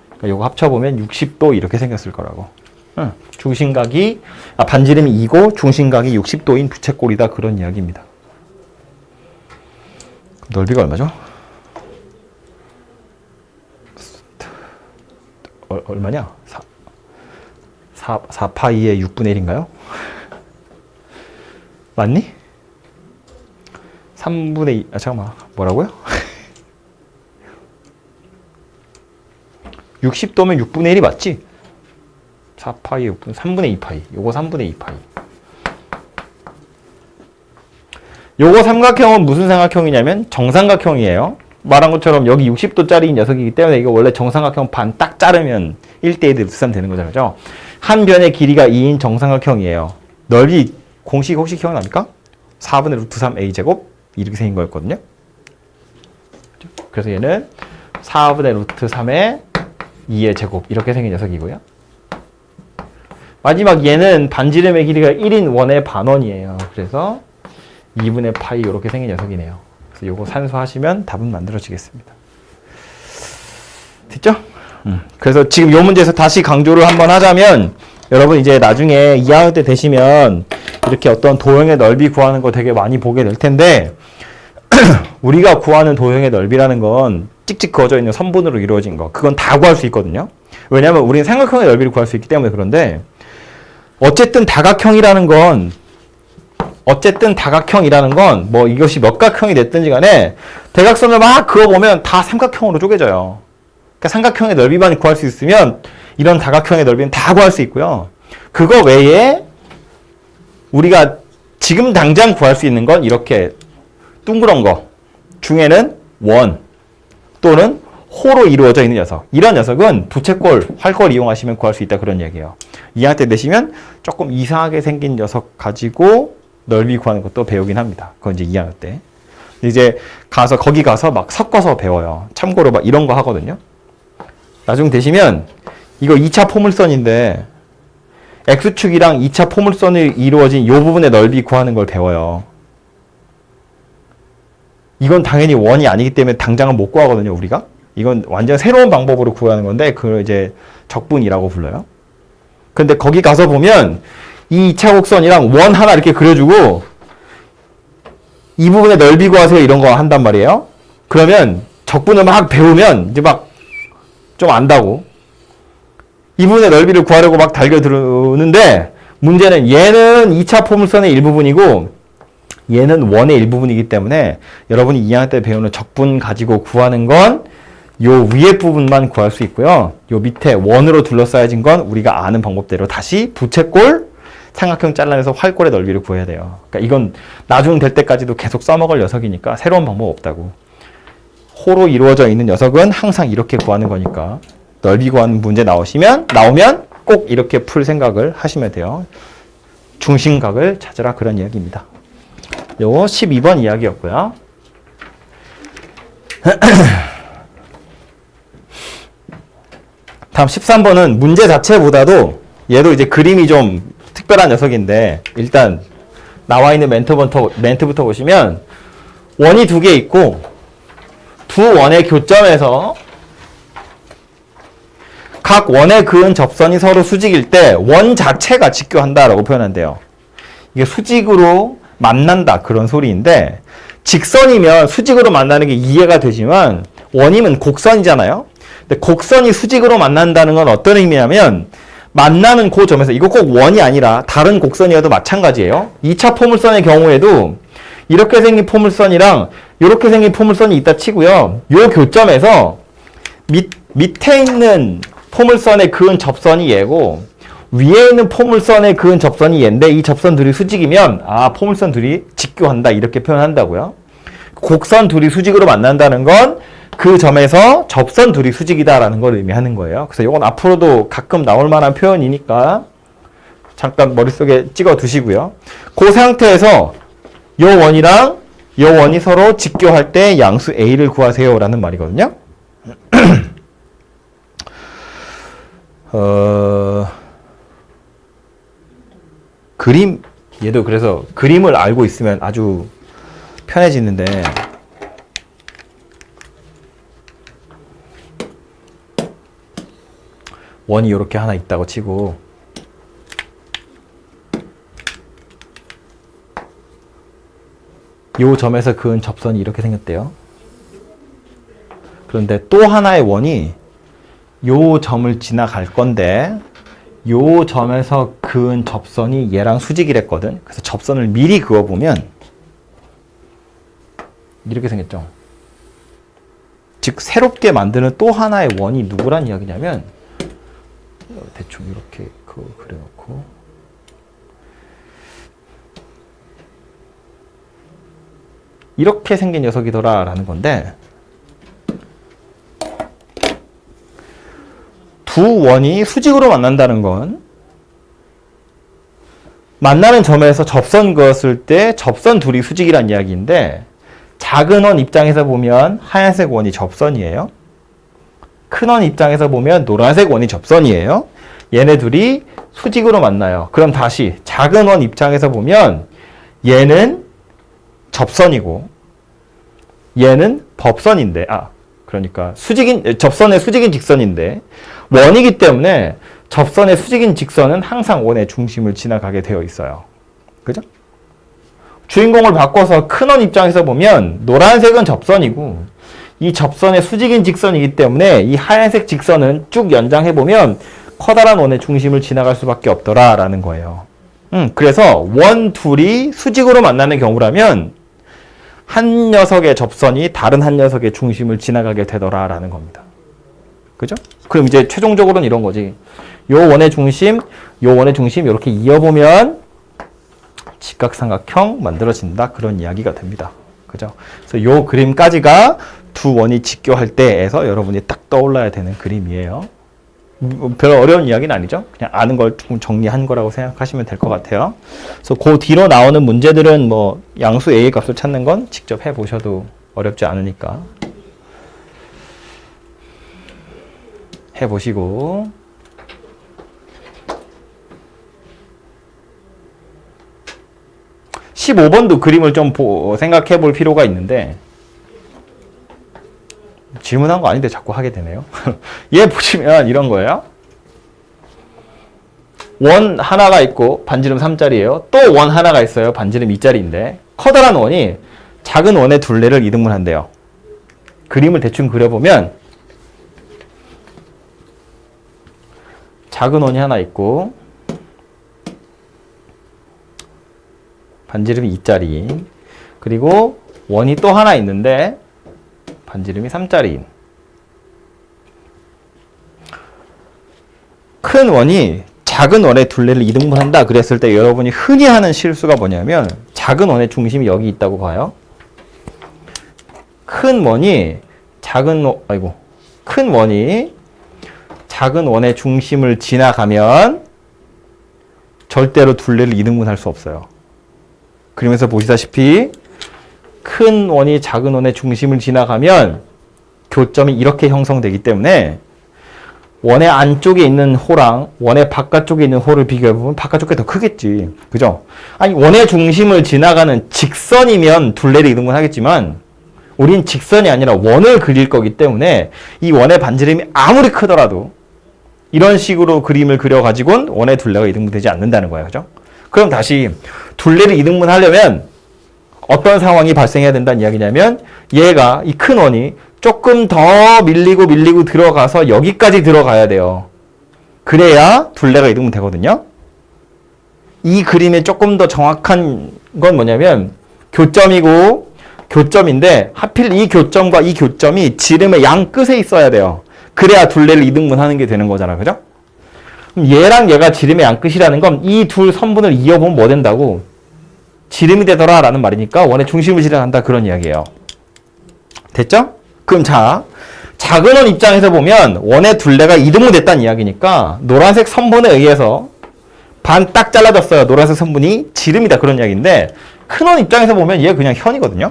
그러니까 요거 합쳐보면 60도 이렇게 생겼을 거라고. 중심각이 반지름이 2고 중심각이 60도인 부채꼴이다. 그런 이야기입니다. 넓이가 얼마죠? 얼마냐? 4파이의 6분의 1인가요? 맞니? 3분의 2, 잠깐만, 뭐라고요? 60도면 6분의 1이 맞지? 4파이, 6분, 3분의 2파이. 요거 3분의 2파이. 요거 삼각형은 무슨 삼각형이냐면 정삼각형이에요. 말한 것처럼 여기 60도짜리 녀석이기 때문에 이거 원래 정삼각형 반 딱 자르면 1대1 루트 3 되는 거잖아요. 한 변의 길이가 2인 정삼각형이에요. 넓이 공식 혹시 기억납니까? 4분의 루트 3 a제곱 이렇게 생긴 거였거든요. 그래서 얘는 4분의 루트 3의 2의 제곱 이렇게 생긴 녀석이고요. 마지막 얘는 반지름의 길이가 1인 원의 반원이에요. 그래서 2분의 파이 이렇게 생긴 녀석이네요. 그래서 요거 산수하시면 답은 만들어지겠습니다. 됐죠? 그래서 지금 요 문제에서 다시 강조를 한번 하자면 여러분 이제 나중에 2학년 때 되시면 이렇게 어떤 도형의 넓이 구하는 거 되게 많이 보게 될 텐데 우리가 구하는 도형의 넓이라는 건 찍찍 그어져 있는 선분으로 이루어진 거 그건 다 구할 수 있거든요. 왜냐하면 우리는 삼각형의 넓이를 구할 수 있기 때문에. 그런데 어쨌든 다각형이라는 건 뭐 이것이 몇 각형이 됐든지 간에 대각선을 막 그어보면 다 삼각형으로 쪼개져요. 그러니까 삼각형의 넓이만 구할 수 있으면 이런 다각형의 넓이는 다 구할 수 있고요. 그거 외에 우리가 지금 당장 구할 수 있는 건 이렇게 둥그런 거 중에는 원 또는 호로 이루어져 있는 녀석. 이런 녀석은 부채꼴, 활꼴 이용하시면 구할 수 있다. 그런 얘기예요. 2학년 때 내시면 조금 이상하게 생긴 녀석 가지고 넓이 구하는 것도 배우긴 합니다. 그건 이제 2학년 때. 이제 거기 가서 막 섞어서 배워요. 참고로 막 이런 거 하거든요. 나중 되시면 이거 2차 포물선인데 X축이랑 2차 포물선이 이루어진 이 부분의 넓이 구하는 걸 배워요. 이건 당연히 원이 아니기 때문에 당장은 못 구하거든요, 우리가. 이건 완전 새로운 방법으로 구하는 건데 그걸 이제 적분이라고 불러요. 근데 거기 가서 보면 이 2차 곡선이랑 원 하나 이렇게 그려주고 이 부분의 넓이 구하세요 이런 거 한단 말이에요. 그러면 적분을 막 배우면 이제 막 좀 안다고. 이 부분의 넓이를 구하려고 막 달겨드는데 문제는 얘는 2차 포물선의 일부분이고 얘는 원의 일부분이기 때문에 여러분이 2학년 때 배우는 적분 가지고 구하는 건 요 위에 부분만 구할 수 있고요. 요 밑에 원으로 둘러싸여진 건 우리가 아는 방법대로 다시 부채꼴 삼각형 잘라내서 활꼴의 넓이를 구해야 돼요. 그러니까 이건 나중 될 때까지도 계속 써먹을 녀석이니까 새로운 방법 없다고. 호로 이루어져 있는 녀석은 항상 이렇게 구하는 거니까 넓이 구하는 문제 나오면 꼭 이렇게 풀 생각을 하시면 돼요. 중심각을 찾으라 그런 이야기입니다. 요거 12번 이야기였고요. 다음 13번은 문제 자체보다도 얘도 이제 그림이 좀 특별한 녀석인데 일단 나와 있는 멘트부터 보시면 원이 두 개 있고 두 원의 교점에서 각 원에 그은 접선이 서로 수직일 때 원 자체가 직교한다라고 표현한대요. 이게 수직으로 만난다 그런 소리인데 직선이면 수직으로 만나는 게 이해가 되지만 원이면 곡선이잖아요. 근데 곡선이 수직으로 만난다는 건 어떤 의미냐면 만나는 그 점에서 이거 꼭 원이 아니라 다른 곡선이어도 마찬가지예요. 2차 포물선의 경우에도 이렇게 생긴 포물선이랑 이렇게 생긴 포물선이 있다 치고요. 요 교점에서 밑에 있는 포물선에 그은 접선이 얘고 위에 있는 포물선에 그은 접선이 얘인데 이 접선 둘이 수직이면 포물선 둘이 직교한다 이렇게 표현한다고요. 곡선 둘이 수직으로 만난다는 건 그 점에서 접선 둘이 수직이다라는 걸 의미하는 거예요. 그래서 이건 앞으로도 가끔 나올 만한 표현이니까 잠깐 머릿속에 찍어 두시고요. 그 상태에서 요 원이랑 요 원이 서로 직교할 때 양수 A를 구하세요 라는 말이거든요. 그림, 얘도 그래서 그림을 알고 있으면 아주 편해지는데 원이 이렇게 하나 있다고 치고 요 점에서 그은 접선이 이렇게 생겼대요. 그런데 또 하나의 원이 요 점을 지나갈 건데 요 점에서 그은 접선이 얘랑 수직이랬거든. 그래서 접선을 미리 그어보면 이렇게 생겼죠. 즉 새롭게 만드는 또 하나의 원이 누구란 이야기냐면 대충 이렇게 그려놓고 이렇게 생긴 녀석이더라 라는 건데 두 원이 수직으로 만난다는 건 만나는 점에서 접선 그었을 때 접선 둘이 수직이란 이야기인데 작은 원 입장에서 보면 하얀색 원이 접선이에요. 큰 원 입장에서 보면 노란색 원이 접선이에요. 얘네 둘이 수직으로 만나요. 그럼 다시 작은 원 입장에서 보면 얘는 접선이고 얘는 법선인데 그러니까 접선의 수직인 직선인데 원이기 때문에 접선의 수직인 직선은 항상 원의 중심을 지나가게 되어 있어요. 그죠? 주인공을 바꿔서 큰 원 입장에서 보면 노란색은 접선이고 이 접선의 수직인 직선이기 때문에 이 하얀색 직선은 쭉 연장해보면 커다란 원의 중심을 지나갈 수밖에 없더라라는 거예요. 그래서 원 둘이 수직으로 만나는 경우라면 한 녀석의 접선이 다른 한 녀석의 중심을 지나가게 되더라라는 겁니다. 그죠? 그럼 이제 최종적으로는 이런 거지. 요 원의 중심 이렇게 이어보면 직각삼각형 만들어진다. 그런 이야기가 됩니다. 그죠? 그래서 요 그림까지가 두 원이 직교할 때에서 여러분이 딱 떠올라야 되는 그림이에요. 별 어려운 이야기는 아니죠. 그냥 아는 걸 조금 정리한 거라고 생각하시면 될 것 같아요. 그래서 그 뒤로 나오는 문제들은 뭐 양수 A의 값을 찾는 건 직접 해보셔도 어렵지 않으니까 해보시고 (15번도) 그림을 좀 생각해 볼 필요가 있는데 질문한 거 아닌데 자꾸 하게 되네요. 얘 보시면 이런 거예요. 원 하나가 있고 반지름 3짜리예요. 또 원 하나가 있어요. 반지름 2짜리인데 커다란 원이 작은 원의 둘레를 이등분한대요. 그림을 대충 그려보면 작은 원이 하나 있고 반지름이 2짜리 그리고 원이 또 하나 있는데 반지름이 3짜리인 큰 원이 작은 원의 둘레를 이등분한다 그랬을 때 여러분이 흔히 하는 실수가 뭐냐면 작은 원의 중심이 여기 있다고 봐요. 큰 원이 작은 원의 중심을 지나가면 절대로 둘레를 이등분할 수 없어요. 그러면서 보시다시피 큰 원이 작은 원의 중심을 지나가면 교점이 이렇게 형성되기 때문에 원의 안쪽에 있는 호랑 원의 바깥쪽에 있는 호를 비교해보면 바깥쪽이 더 크겠지. 그죠? 아니 원의 중심을 지나가는 직선이면 둘레를 이등분하겠지만 우린 직선이 아니라 원을 그릴 거기 때문에 이 원의 반지름이 아무리 크더라도 이런 식으로 그림을 그려가지고는 원의 둘레가 이등분되지 않는다는 거예요. 그죠? 그럼 다시 둘레를 이등분하려면 어떤 상황이 발생해야 된다는 이야기냐면 얘가 이 큰 원이 조금 더 밀리고 들어가서 여기까지 들어가야 돼요. 그래야 둘레가 이등분 되거든요. 이 그림의 조금 더 정확한 건 뭐냐면 교점이고 교점인데 하필 이 교점과 이 교점이 지름의 양 끝에 있어야 돼요. 그래야 둘레를 이등분하는 게 되는 거잖아. 그죠? 그럼 얘랑 얘가 지름의 양 끝이라는 건 이 둘 선분을 이어보면 뭐 된다고? 지름이 되더라 라는 말이니까 원의 중심을 지나간다 그런 이야기예요. 됐죠? 그럼 자, 작은 원 입장에서 보면 원의 둘레가 이등분 됐다는 이야기니까 노란색 선분에 의해서 반 딱 잘라졌어요. 노란색 선분이 지름이다 그런 이야기인데 큰 원 입장에서 보면 얘 그냥 현이거든요.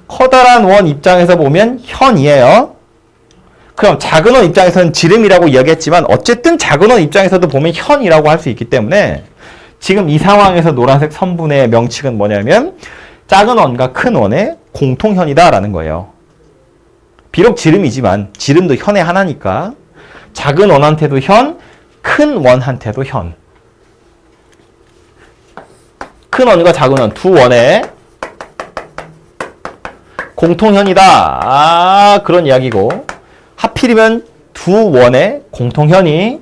커다란 원 입장에서 보면 현이에요. 그럼 작은 원 입장에서는 지름이라고 이야기했지만 어쨌든 작은 원 입장에서도 보면 현이라고 할 수 있기 때문에 지금 이 상황에서 노란색 선분의 명칭은 뭐냐면 작은 원과 큰 원의 공통현이다라는 거예요. 비록 지름이지만 지름도 현의 하나니까 작은 원한테도 현, 큰 원한테도 현. 큰 원과 작은 원 두 원의 공통현이다. 그런 이야기고 하필이면 두 원의 공통현이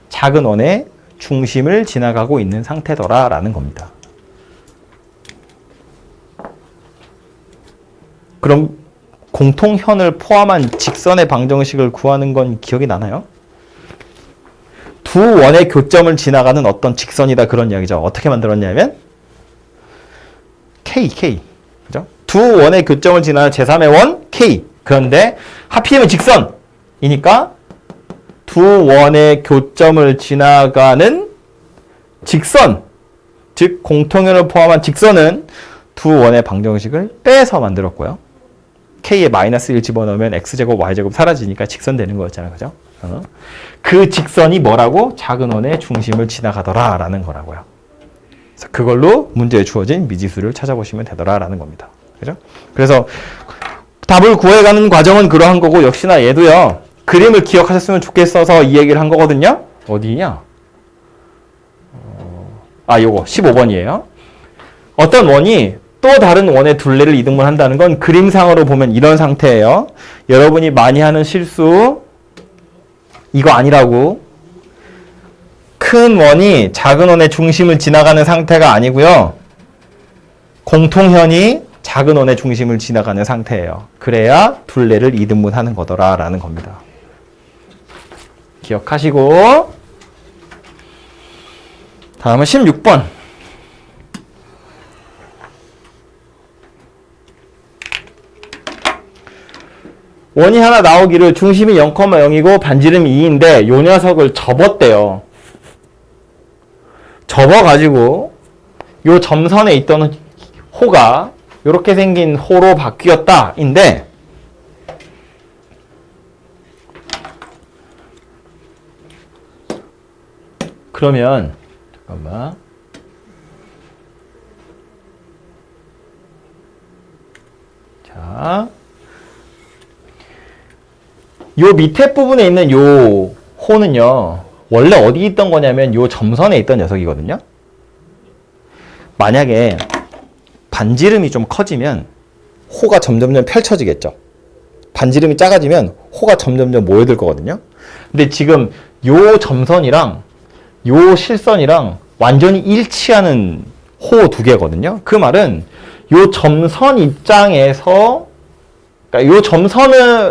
작은 원의 중심을 지나가고 있는 상태더라라는 겁니다. 그럼 공통현을 포함한 직선의 방정식을 구하는 건 기억이 나나요? 두 원의 교점을 지나가는 어떤 직선이다 그런 이야기죠. 어떻게 만들었냐면 K. 그죠? 두 원의 교점을 지나는 제3의 원 K. 그런데 하필이면 직선이니까 두 원의 교점을 지나가는 직선, 즉 공통현을 포함한 직선은 두 원의 방정식을 빼서 만들었고요. K에 마이너스 1 집어넣으면 X제곱, Y제곱 사라지니까 직선 되는 거였잖아요. 그죠? 그 직선이 뭐라고? 작은 원의 중심을 지나가더라 라는 거라고요. 그래서 그걸로 문제에 주어진 미지수를 찾아보시면 되더라라는 겁니다. 그죠? 그래서 답을 구해가는 과정은 그러한 거고 역시나 얘도요. 그림을 기억하셨으면 좋겠어서 이 얘기를 한 거거든요. 어디냐? 요거 15번이에요. 어떤 원이 또 다른 원의 둘레를 이등분한다는 건 그림상으로 보면 이런 상태예요. 여러분이 많이 하는 실수 이거 아니라고. 큰 원이 작은 원의 중심을 지나가는 상태가 아니고요. 공통현이 작은 원의 중심을 지나가는 상태예요. 그래야 둘레를 이등분하는 거더라라는 겁니다. 기억하시고 다음은 16번. 원이 하나 나오기를 중심이 0,0이고 반지름이 2인데 요 녀석을 접었대요. 접어가지고 요 점선에 있던 호가 이렇게 생긴 호로 바뀌었다 인데 그러면 잠깐만 자 요 밑에 부분에 있는 요 호는요, 원래 어디 있던 거냐면 요 점선에 있던 녀석이거든요. 만약에 반지름이 좀 커지면 호가 점점점 펼쳐지겠죠. 반지름이 작아지면 호가 점점점 모여들 거거든요. 근데 지금 요 점선이랑 요 실선이랑 완전히 일치하는 호 두 개거든요. 그 말은 요 점선 입장에서, 그러니까 요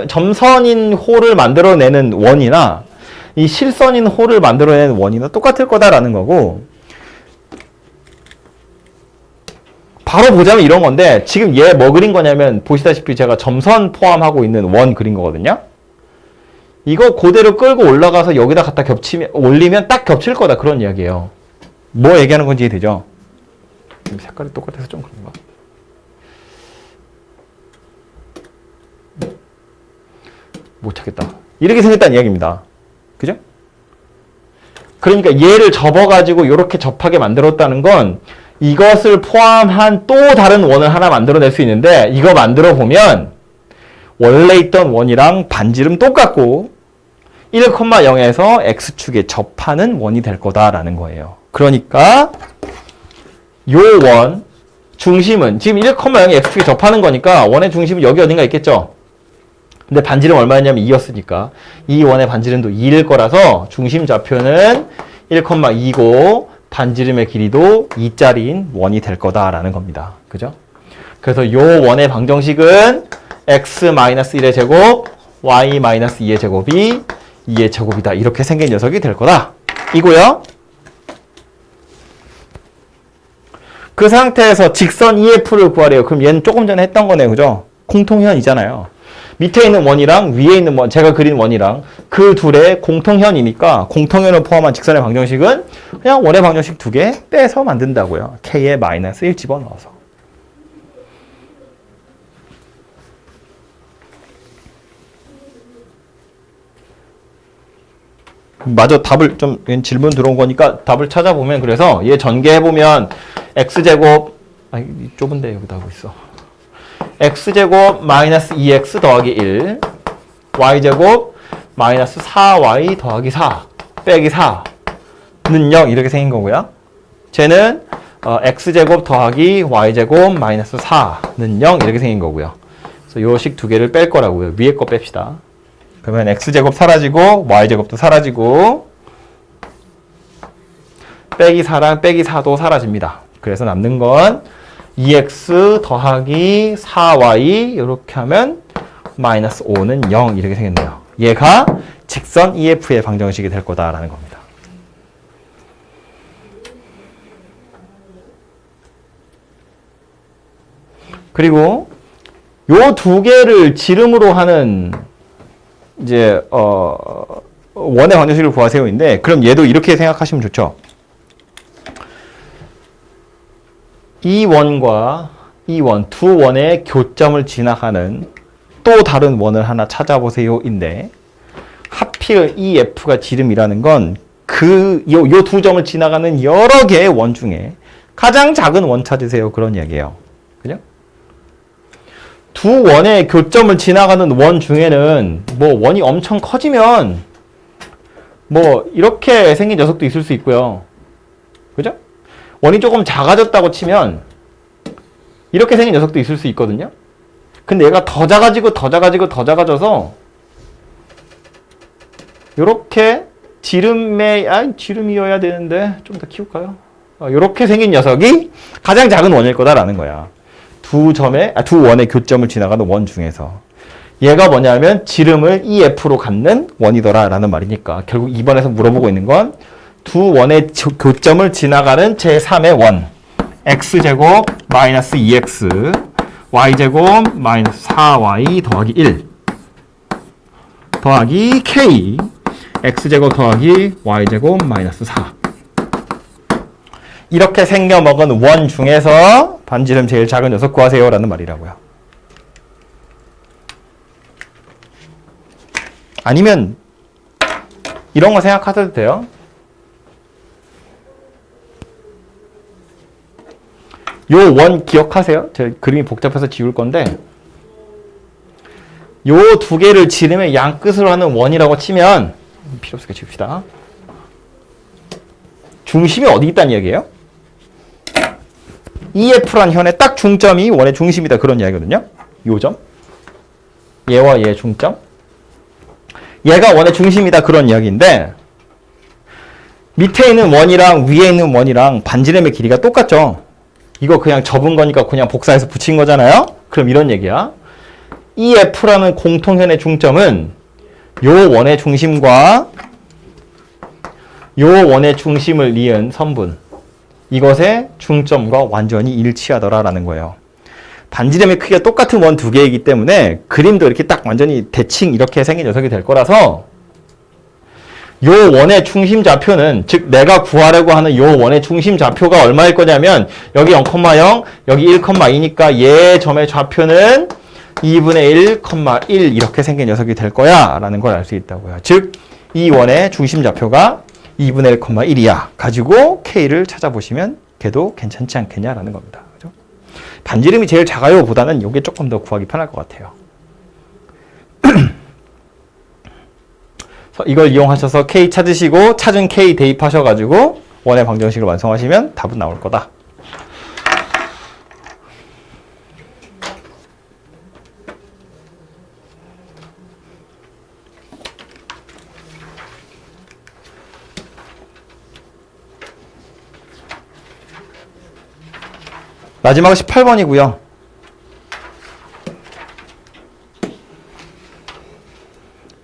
점선인 호를 만들어내는 원이나 이 실선인 호를 만들어내는 원이나 똑같을 거다라는 거고, 바로 보자면 이런 건데, 지금 얘 뭐 그린 거냐면 보시다시피 제가 점선 포함하고 있는 원 그린 거거든요. 이거 그대로 끌고 올라가서 여기다 갖다 올리면 딱 겹칠 거다, 그런 이야기예요. 뭐 얘기하는 건지 이해되죠? 색깔이 똑같아서 좀 그런가? 못 찾겠다. 이렇게 생겼다는 이야기입니다. 그죠? 그러니까 얘를 접어가지고 이렇게 접하게 만들었다는 건 이것을 포함한 또 다른 원을 하나 만들어낼 수 있는데, 이거 만들어 보면 원래 있던 원이랑 반지름 똑같고 1,0에서 x축에 접하는 원이 될 거다라는 거예요. 그러니까 요 원 중심은 지금 1,0에 x축에 접하는 거니까 원의 중심은 여기 어딘가 있겠죠. 근데 반지름 얼마였냐면 2였으니까 이 원의 반지름도 2일 거라서 중심 좌표는 1,2고 반지름의 길이도 2짜리인 원이 될 거다라는 겁니다. 그죠? 그래서 요 원의 방정식은 x-1의 제곱, y-2의 제곱이 2의 제곱이다. 이렇게 생긴 녀석이 될 거다. 이고요. 그 상태에서 직선 EF를 구하래요. 그럼 얘는 조금 전에 했던 거네요. 그죠? 공통현이잖아요. 밑에 있는 원이랑 위에 있는 원, 제가 그린 원이랑 그 둘의 공통현이니까 공통현을 포함한 직선의 방정식은 그냥 원의 방정식 두 개 빼서 만든다고요. k에 마이너스 1 집어넣어서. 마저 답을 좀 질문 들어온 거니까 답을 찾아보면, 그래서 얘 전개해보면 x제곱, 좁은데 여기다 하고 있어. x제곱 마이너스 2x 더하기 1, y제곱 마이너스 4y 더하기 4 빼기 4는 0 이렇게 생긴 거고요. 쟤는 x제곱 더하기 y제곱 마이너스 4는 0 이렇게 생긴 거고요. 그래서 요 식 두 개를 뺄 거라고요. 위에 거 뺍시다. 그러면 x제곱 사라지고 y제곱도 사라지고 빼기 4랑 빼기 4도 사라집니다. 그래서 남는 건 2x 더하기 4y 이렇게 하면 마이너스 5는 0 이렇게 생겼네요. 얘가 직선 EF의 방정식이 될 거다라는 겁니다. 그리고 요 두 개를 지름으로 하는 이제 원의 방정식을 구하세요인데, 그럼 얘도 이렇게 생각하시면 좋죠. 이 원과 이 원, 두 원의 교점을 지나가는 또 다른 원을 하나 찾아보세요인데, 하필 이 F가 지름이라는 건 요 두 점을 지나가는 여러 개의 원 중에 가장 작은 원 찾으세요. 그런 이야기예요. 그죠? 두 원의 교점을 지나가는 원 중에는 뭐 원이 엄청 커지면 뭐 이렇게 생긴 녀석도 있을 수 있고요. 그죠? 원이 조금 작아졌다고 치면 이렇게 생긴 녀석도 있을 수 있거든요. 근데 얘가 더 작아지고 더 작아지고 더 작아져서 이렇게 지름이어야 되는데 좀 더 키울까요? 이렇게 생긴 녀석이 가장 작은 원일 거다라는 거야. 두 원의 교점을 지나가는 원 중에서. 얘가 뭐냐면 지름을 EF로 갖는 원이더라라는 말이니까, 결국 2번에서 물어보고 있는 건 두 원의 교점을 지나가는 제3의 원, x제곱 마이너스 2x, y제곱 마이너스 4y 더하기 1 더하기 k, x제곱 더하기 y제곱 마이너스 4. 이렇게 생겨먹은 원 중에서 반지름 제일 작은 녀석 구하세요 라는 말이라고요. 아니면 이런 거 생각하셔도 돼요. 요 원 기억하세요? 제 그림이 복잡해서 지울 건데, 요 두 개를 지름의 양 끝으로 하는 원이라고 치면 필요 없게 칩시다. 중심이 어디 있다는 이야기예요? EF란 현의 딱 중점이 원의 중심이다 그런 이야기거든요. 요 점. 얘와 얘의 중점. 얘가 원의 중심이다 그런 이야기인데 밑에 있는 원이랑 위에 있는 원이랑 반지름의 길이가 똑같죠. 이거 그냥 접은 거니까 그냥 복사해서 붙인 거잖아요. 그럼 이런 얘기야. EF라는 공통현의 중점은 요 원의 중심과 요 원의 중심을 이은 선분 이것의 중점과 완전히 일치하더라라는 거예요. 반지름의 크기가 똑같은 원 두 개이기 때문에 그림도 이렇게 딱 완전히 대칭 이렇게 생긴 녀석이 될 거라서 요 원의 중심 좌표는 즉 내가 구하려고 하는 요 원의 중심 좌표가 얼마일 거냐면 여기 0,0 여기 1,2니까 얘 점의 좌표는 2분의 1,1 이렇게 생긴 녀석이 될 거야 라는 걸 알 수 있다고요. 즉 이 원의 중심 좌표가 2분의 1,1이야 가지고 K를 찾아보시면 걔도 괜찮지 않겠냐라는 겁니다. 그죠? 반지름이 제일 작아요 보다는 이게 조금 더 구하기 편할 것 같아요. 이걸 이용하셔서 K 찾으시고 찾은 K 대입하셔가지고 원의 방정식을 완성하시면 답은 나올 거다. 마지막 18번이고요.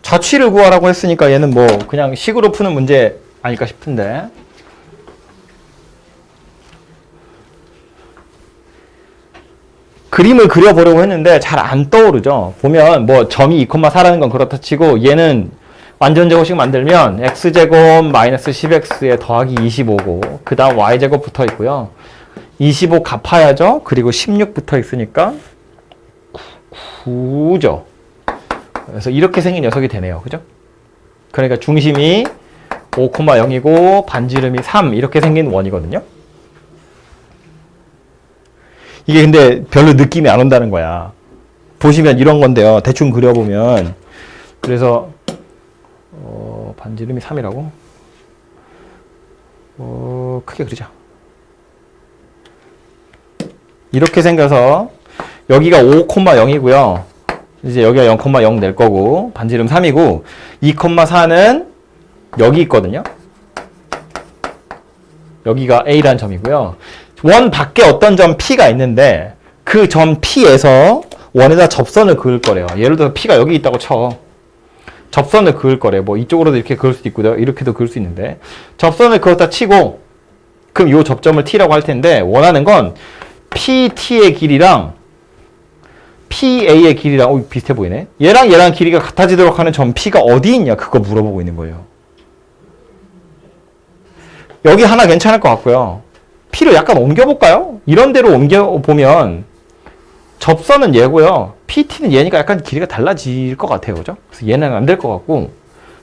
좌취를 구하라고 했으니까 얘는 뭐 그냥 식으로 푸는 문제 아닐까 싶은데 그림을 그려보려고 했는데 잘 안 떠오르죠. 보면 뭐 점이 2,4라는 건 그렇다 치고 얘는 완전제곱식 만들면 x제곱 마이너스 10x에 더하기 25고 그 다음 y제곱 붙어 있고요. 25 갚아야죠. 그리고 16 붙어 있으니까 9죠. 그래서 이렇게 생긴 녀석이 되네요. 그죠? 그러니까 중심이 5,0이고 반지름이 3 이렇게 생긴 원이거든요. 이게 근데 별로 느낌이 안 온다는 거야. 보시면 이런 건데요. 대충 그려보면 그래서 반지름이 3이라고 크게 그리자. 이렇게 생겨서 여기가 5,0이고요. 이제 여기가 0,0 낼 거고 반지름 3이고 2,4는 여기 있거든요. 여기가 A라는 점이고요. 원 밖에 어떤 점 P가 있는데 그 점 P에서 원에다 접선을 그을 거래요. 예를 들어서 P가 여기 있다고 쳐. 접선을 그을 거래요. 뭐 이쪽으로도 이렇게 그을 수도 있고요. 이렇게도 그을 수 있는데 접선을 그었다 치고 그럼 이 접점을 T라고 할 텐데 원하는 건 PT의 길이랑 PA의 길이랑 비슷해 보이네. 얘랑 길이가 같아지도록 하는 점 P가 어디 있냐 그거 물어보고 있는 거예요. 여기 하나 괜찮을 것 같고요. P를 약간 옮겨볼까요? 이런 데로 옮겨보면 접선은 얘고요. PT는 얘니까 약간 길이가 달라질 것 같아요. 그죠? 그래서 얘는 안 될 것 같고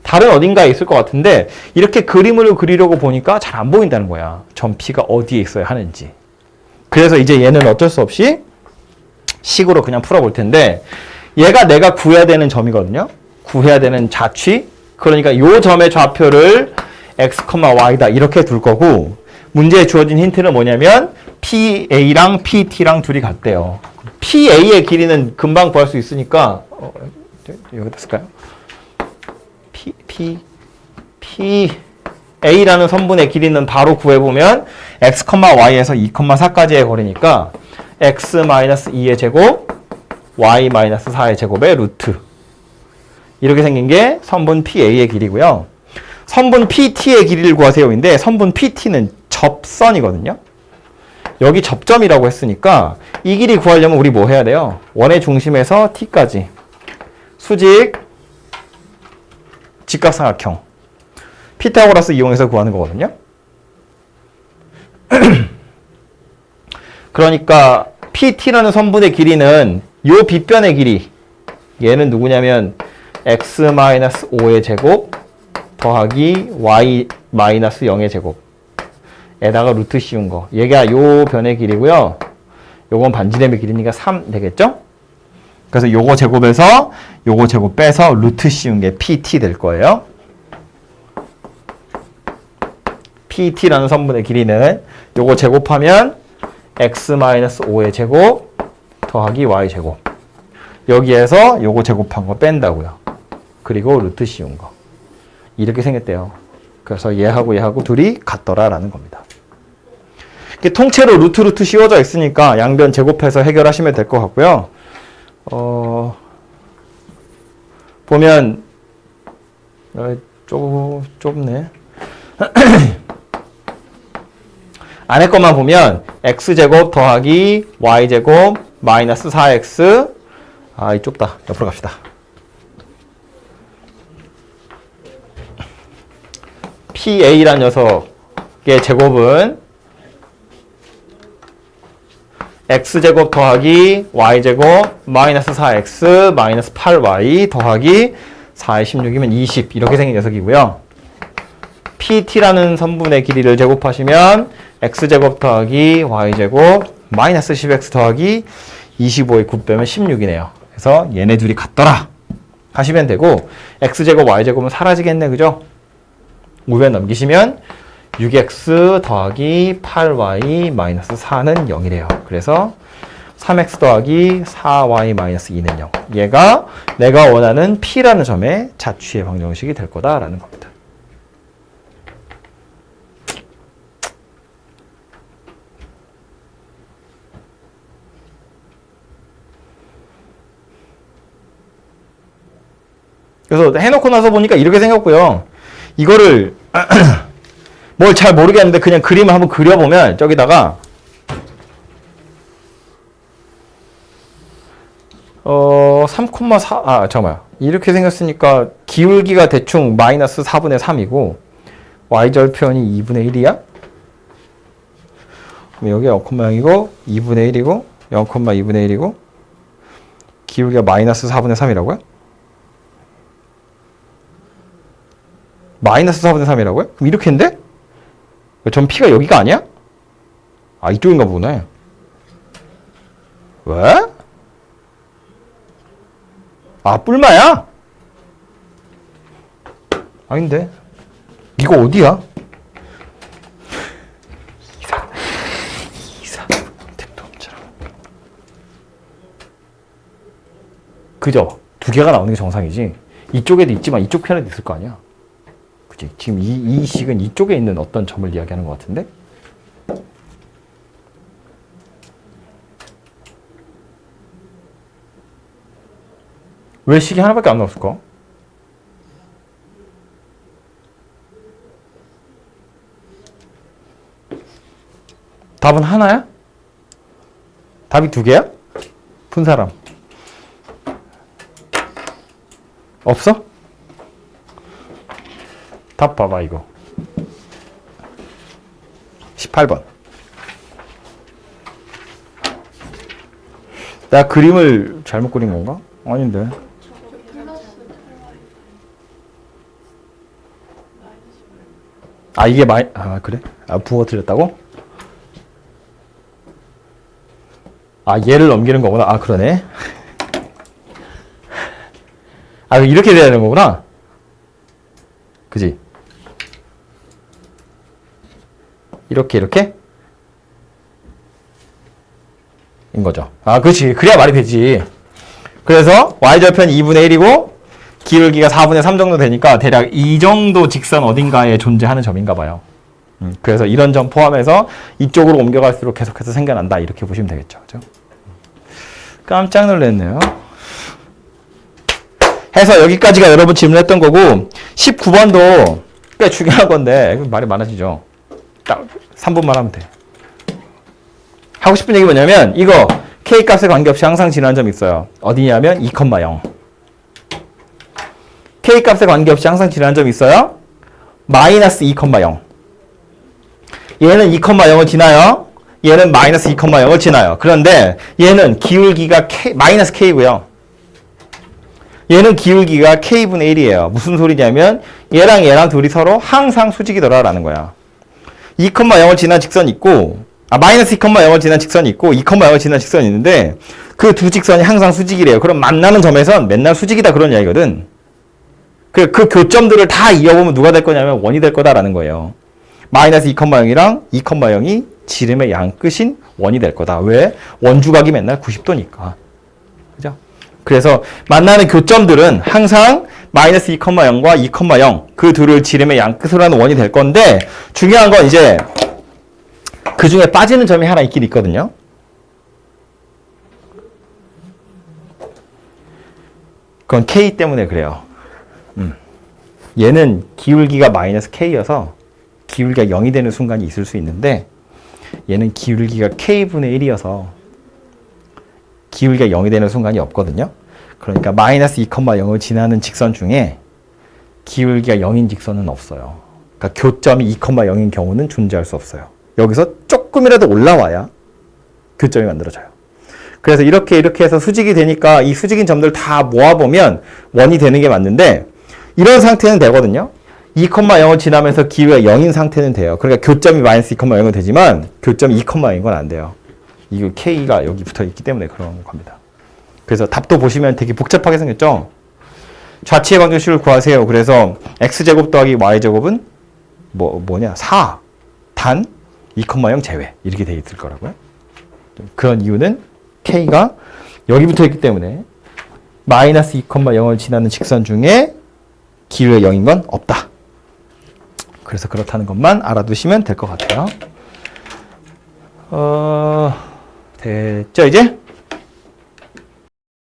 다른 어딘가에 있을 것 같은데 이렇게 그림을 그리려고 보니까 잘 안 보인다는 거야. 점 P가 어디에 있어야 하는지. 그래서 이제 얘는 어쩔 수 없이 식으로 그냥 풀어볼 텐데 얘가 내가 구해야 되는 점이거든요. 구해야 되는 좌취. 그러니까 이 점의 좌표를 x, y다 이렇게 둘 거고 문제에 주어진 힌트는 뭐냐면 PA랑 PT랑 둘이 같대요. PA의 길이는 금방 구할 수 있으니까 여기다 쓸까요? A라는 선분의 길이는 바로 구해보면 x, y에서 2,4까지의 거리니까 x-2의 제곱, y-4의 제곱의 루트. 이렇게 생긴 게 선분 PA의 길이고요. 선분 PT의 길이를 구하세요인데 선분 PT는 접선이거든요. 여기 접점이라고 했으니까 이 길이 구하려면 우리 뭐 해야 돼요? 원의 중심에서 T까지 수직 직각삼각형 피타고라스 이용해서 구하는 거거든요. 그러니까 PT라는 선분의 길이는 요 빗변의 길이 얘는 누구냐면 x-5의 제곱 더하기 y-0의 제곱 에다가 루트 씌운 거 얘가 요 변의 길이고요. 요건 반지름의 길이니까 3 되겠죠? 그래서 요거 제곱에서 요거 제곱 빼서 루트 씌운 게 pt 될 거예요. pt라는 선분의 길이는 요거 제곱하면 x-5의 제곱 더하기 y 제곱. 여기에서 요거 제곱한 거 뺀다고요. 그리고 루트 씌운 거. 이렇게 생겼대요. 그래서 얘하고 얘하고 둘이 같더라라는 겁니다. 이렇게 통째로 루트 씌워져 있으니까 양변 제곱해서 해결하시면 될 것 같고요. 보면 좁네. 안에 것만 보면 x제곱 더하기 y제곱 마이너스 4x 이 좁다. 옆으로 갑시다. PA란 녀석의 제곱은 x제곱 더하기 y제곱 마이너스 4x 마이너스 8y 더하기 4의 16이면 20 이렇게 생긴 녀석이고요. PT라는 선분의 길이를 제곱하시면 x제곱 더하기 y제곱 마이너스 10x 더하기 25의 9 빼면 16이네요. 그래서 얘네 둘이 같더라 하시면 되고 x제곱 y제곱은 사라지겠네. 그죠? 우변 넘기시면 6x 더하기 8y 마이너스 4는 0이래요. 그래서 3x 더하기 4y 마이너스 2는 0. 얘가 내가 원하는 P라는 점의 자취의 방정식이 될 거다라는 겁니다. 그래서 해놓고 나서 보니까 이렇게 생겼고요. 이거를 뭘 잘 모르겠는데 그냥 그림을 한번 그려보면 저기다가 3,4 잠깐만요. 이렇게 생겼으니까 기울기가 대충 마이너스 4분의 3이고 y절편이 2분의 1이야? 그럼 여기 0,0이고 2분의 1이고 0,2분의 1이고 기울기가 마이너스 4분의 3이라고요? 마이너스 4분의 3이라고요? 그럼 이렇게인데? 전 P가 여기가 아니야? 이쪽인가 보네. 왜? 뿔마야? 아닌데. 이거 어디야? 그죠? 두 개가 나오는 게 정상이지. 이쪽에도 있지만 이쪽 편에도 있을 거 아니야. 그치? 지금 이 식은 이쪽에 있는 어떤 점을 이야기하는 것 같은데? 왜 식이 하나밖에 안 나왔을까? 답은 하나야? 답이 두 개야? 푼 사람 없어? 답 봐봐 이거 18번. 나 그림을 잘못 그린 건가? 아닌데. 이게 그래? 부어뜨렸다고? 얘를 넘기는 거구나. 그러네. 이렇게 돼야 되는 거구나. 그지? 이렇게? 인 거죠. 그렇지. 그래야 말이 되지. 그래서 y절편이 2분의 1이고 기울기가 4분의 3 정도 되니까 대략 이 정도 직선 어딘가에 존재하는 점인가 봐요. 그래서 이런 점 포함해서 이쪽으로 옮겨갈수록 계속해서 생겨난다. 이렇게 보시면 되겠죠. 그죠? 깜짝 놀랐네요. 해서 여기까지가 여러분 질문했던 거고 19번도 꽤 중요한 건데 말이 많아지죠. 딱 3분만 하면 돼. 하고 싶은 얘기 뭐냐면 이거 K값에 관계없이 항상 지나는 점이 있어요. 어디냐면 2,0. K값에 관계없이 항상 지나는 점이 있어요. 마이너스 2,0. 얘는 2,0을 지나요. 얘는 마이너스 2,0을 지나요. 그런데 얘는 기울기가 마이너스 K고요. 얘는 기울기가 K분의 1이에요. 무슨 소리냐면 얘랑 얘랑 둘이 서로 항상 수직이더라 라는 거야. 2,0을 지난 직선이 있고 마이너스 2,0을 지난 직선이 있고 2,0을 지난 직선이 있는데 그 두 직선이 항상 수직이래요. 그럼 만나는 점에선 맨날 수직이다 그런 이야기거든. 그 교점들을 다 이어보면 누가 될 거냐면 원이 될 거다라는 거예요. 마이너스 2,0이랑 2,0이 지름의 양 끝인 원이 될 거다. 왜? 원주각이 맨날 90도니까. 그죠? 그래서 만나는 교점들은 항상 마이너스 2,0과 2,0 그 둘을 지름의 양 끝으로 하는 원이 될 건데 중요한 건 이제 그 중에 빠지는 점이 하나 있긴 있거든요. 그건 K 때문에 그래요. 얘는 기울기가 마이너스 K여서 기울기가 0이 되는 순간이 있을 수 있는데 얘는 기울기가 K분의 1이어서 기울기가 0이 되는 순간이 없거든요. 그러니까 마이너스 2,0을 지나는 직선 중에 기울기가 0인 직선은 없어요. 그러니까 교점이 2,0인 경우는 존재할 수 없어요. 여기서 조금이라도 올라와야 교점이 만들어져요. 그래서 이렇게 해서 수직이 되니까 이 수직인 점들 다 모아보면 원이 되는 게 맞는데 이런 상태는 되거든요. 2,0을 지나면서 기울기가 0인 상태는 돼요. 그러니까 교점이 마이너스 2,0은 되지만 교점이 2,0인 건 안 돼요. 이거 K가 여기 붙어 있기 때문에 그런 겁니다. 그래서 답도 보시면 되게 복잡하게 생겼죠? 좌치의 방정식을 구하세요. 그래서 x제곱 더하기 y제곱은 뭐냐? 4 단 2,0 제외 이렇게 돼 있을 거라고요. 그런 이유는 K가 여기 붙어 있기 때문에 마이너스 2,0을 지나는 직선 중에 기울기가 0인 건 없다. 그래서 그렇다는 것만 알아두시면 될 것 같아요. 됐죠, 이제?